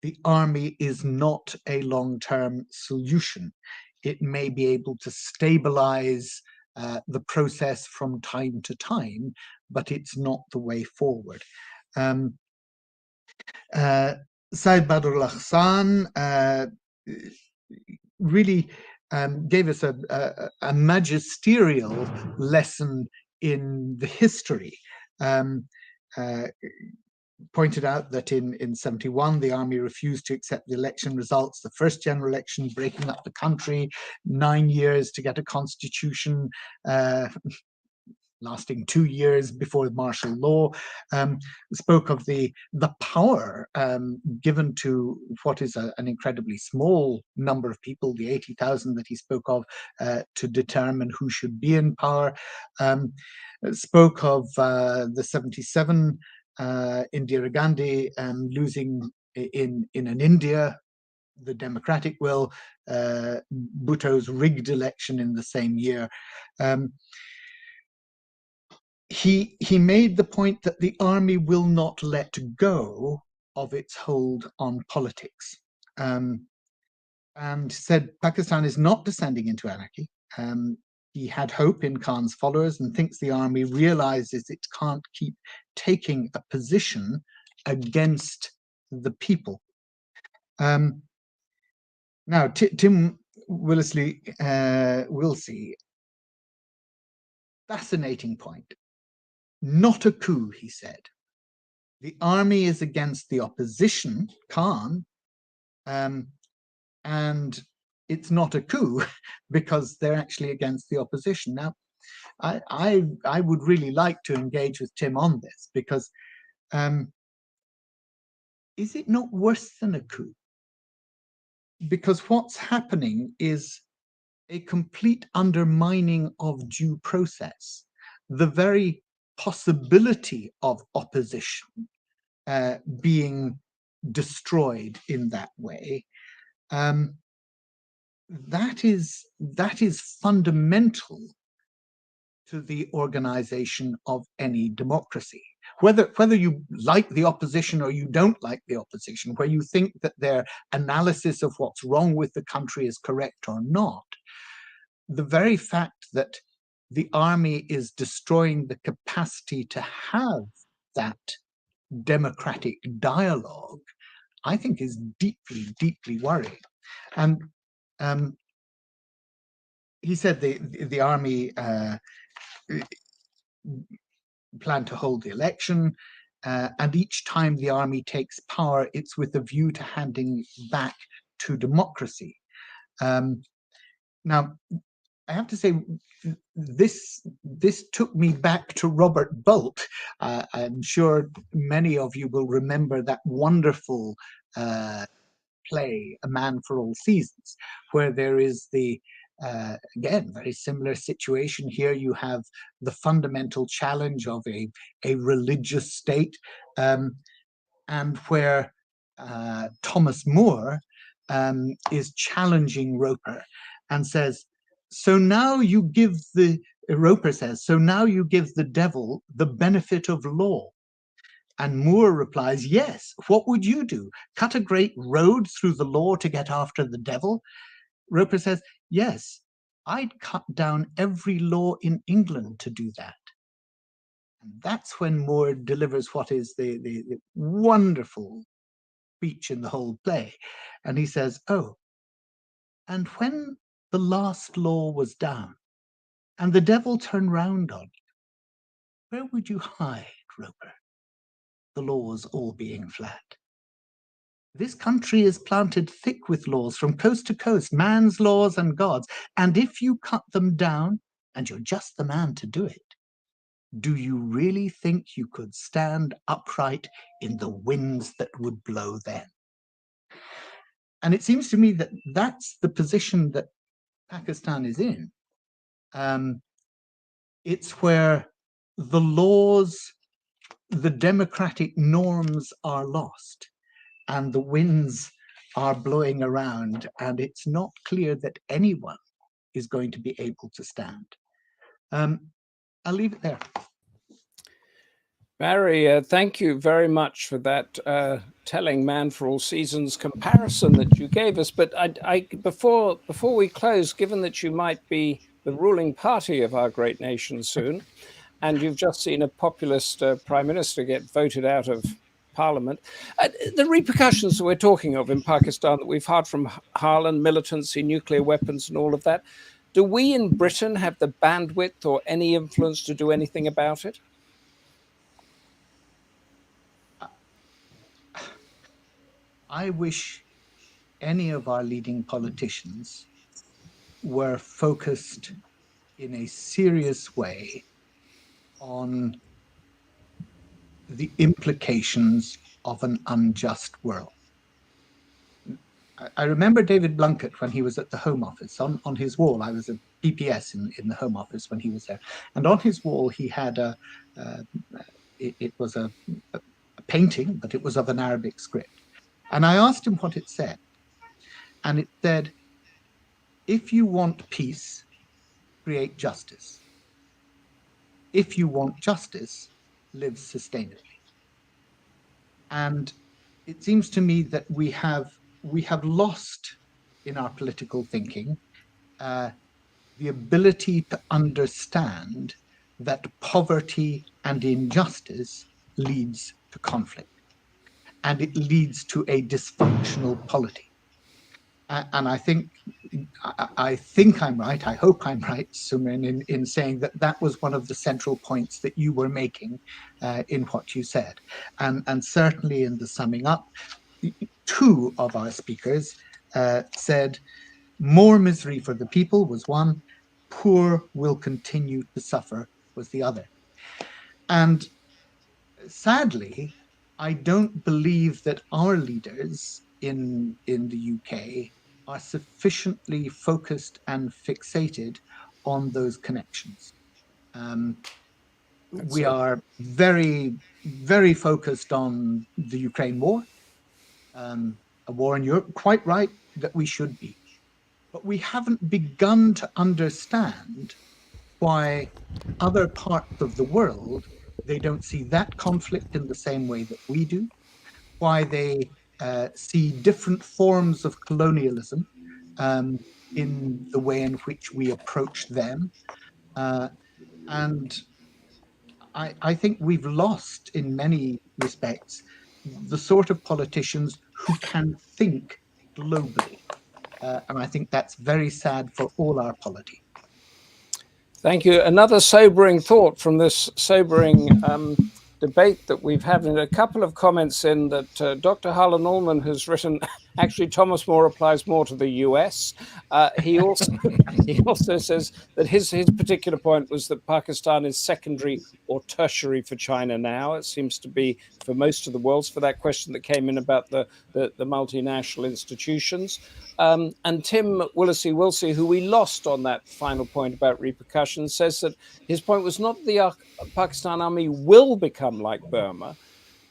the army is not a long-term solution. It may be able to stabilize the process from time to time, but it's not the way forward. Said Badrullah Khan really gave us a magisterial lesson in the history. Pointed out that in 71, the army refused to accept the election results, the first general election, breaking up the country, 9 years to get a constitution, lasting 2 years before martial law. Spoke of the power given to what is an incredibly small number of people, the 80,000 that he spoke of, to determine who should be in power. Spoke of the 77 Indira Gandhi losing in an India, the democratic will, Bhutto's rigged election in the same year. He made the point that the army will not let go of its hold on politics, and said Pakistan is not descending into anarchy. He had hope in Khan's followers and thinks the army realizes it can't keep taking a position against the people. Now, Tim Willasey-Wilsey, fascinating point. Not a coup, he said. The army is against the opposition, Khan, and it's not a coup because they're actually against the opposition. Now, I would really like to engage with Tim on this, because is it not worse than a coup? Because what's happening is a complete undermining of due process. The very possibility of opposition being destroyed in that way, that is fundamental to the organization of any democracy. Whether you like the opposition or you don't like the opposition, where you think that their analysis of what's wrong with the country is correct or not, the very fact that the army is destroying the capacity to have that democratic dialogue, I think is deeply, deeply worrying. And he said the army plan to hold the election, and each time the army takes power, it's with a view to handing back to democracy. Now, I have to say, this took me back to Robert Bolt. I'm sure many of you will remember that wonderful play, A Man for All Seasons, where there is the again, very similar situation here. You have the fundamental challenge of a religious state, and where Thomas More is challenging Roper and says, so now you give Roper says, so now you give the devil the benefit of law. And Moore replies, yes, what would you do? Cut a great road through the law to get after the devil? Roper says, yes, I'd cut down every law in England to do that. And that's when Moore delivers what is the wonderful speech in the whole play. And he says, oh, and when the last law was down and the devil turned round on you, where would you hide, Roper? The laws all being flat. This country is planted thick with laws from coast to coast, man's laws and God's. And if you cut them down, and you're just the man to do it, do you really think you could stand upright in the winds that would blow then? And it seems to me that that's the position that Pakistan is in. It's where the laws, the democratic norms are lost and the winds are blowing around, and it's not clear that anyone is going to be able to stand. I'll leave it there. Barry, thank you very much for that telling Man for All Seasons comparison that you gave us. But before we close, given that you might be the ruling party of our great nation soon, and you've just seen a populist prime minister get voted out of parliament, the repercussions that we're talking of in Pakistan that we've heard from Harlan, militancy, nuclear weapons and all of that, do we in Britain have the bandwidth or any influence to do anything about it? I wish any of our leading politicians were focused in a serious way on the implications of an unjust world. I remember David Blunkett when he was at the Home Office. On his wall, I was a PPS in the Home Office when he was there, and on his wall he had it was a painting, but it was of an Arabic script. And I asked him what it said, and it said, if you want peace, create justice. If you want justice, live sustainably. And it seems to me that we have lost in our political thinking the ability to understand that poverty and injustice leads to conflict, and it leads to a dysfunctional polity. And I think I'm right, I hope I'm right, Sumrin, in saying that that was one of the central points that you were making in what you said. And certainly in the summing up, two of our speakers said, more misery for the people was one, poor will continue to suffer was the other. And sadly, I don't believe that our leaders in the UK are sufficiently focused and fixated on those connections. We are very, very focused on the Ukraine war, a war in Europe, quite right that we should be. But we haven't begun to understand why other parts of the world, they don't see that conflict in the same way that we do, why they see different forms of colonialism in the way in which we approach them. And I think we've lost, in many respects, the sort of politicians who can think globally. And I think that's very sad for all our polity. Thank you. Another sobering thought from this sobering debate that we've had, and a couple of comments in that Dr. Harlan Ullman has written Actually, Thomas More applies more to the US. He also says that his particular point was that Pakistan is secondary or tertiary for China now. It seems to be for most of the world. For that question that came in about the multinational institutions. And Tim Willasey-Wilsey, who we lost on that final point about repercussions, says that his point was not the Pakistan army will become like Burma,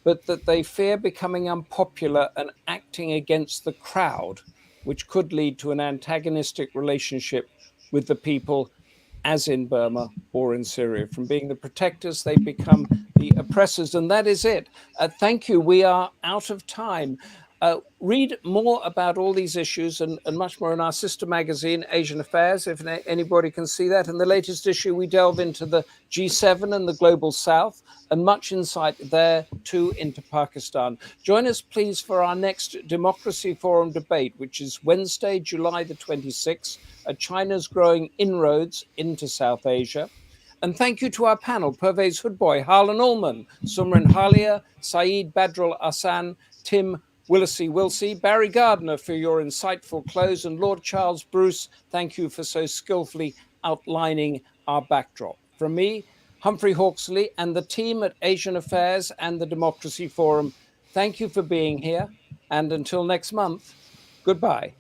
but that they fear becoming unpopular and acting against the crowd, which could lead to an antagonistic relationship with the people, as in Burma or in Syria. From being the protectors, they become the oppressors, and that is it. Thank you. We are out of time. Read more about all these issues and much more in our sister magazine, Asian Affairs, if anybody can see that. In the latest issue, we delve into the G7 and the Global South, and much insight there too into Pakistan. Join us, please, for our next Democracy Forum debate, which is Wednesday, July the 26th, at China's growing inroads into South Asia. And thank you to our panel, Pervez Hoodbhoy, Harlan Ullman, Sumrin Kalia, Saeed Badrul Ahsan, Tim Willasey-Wilsey, Barry Gardiner for your insightful close, and Lord Charles Bruce, thank you for so skillfully outlining our backdrop. From me, Humphrey Hawksley, and the team at Asian Affairs and the Democracy Forum, thank you for being here, and until next month, goodbye.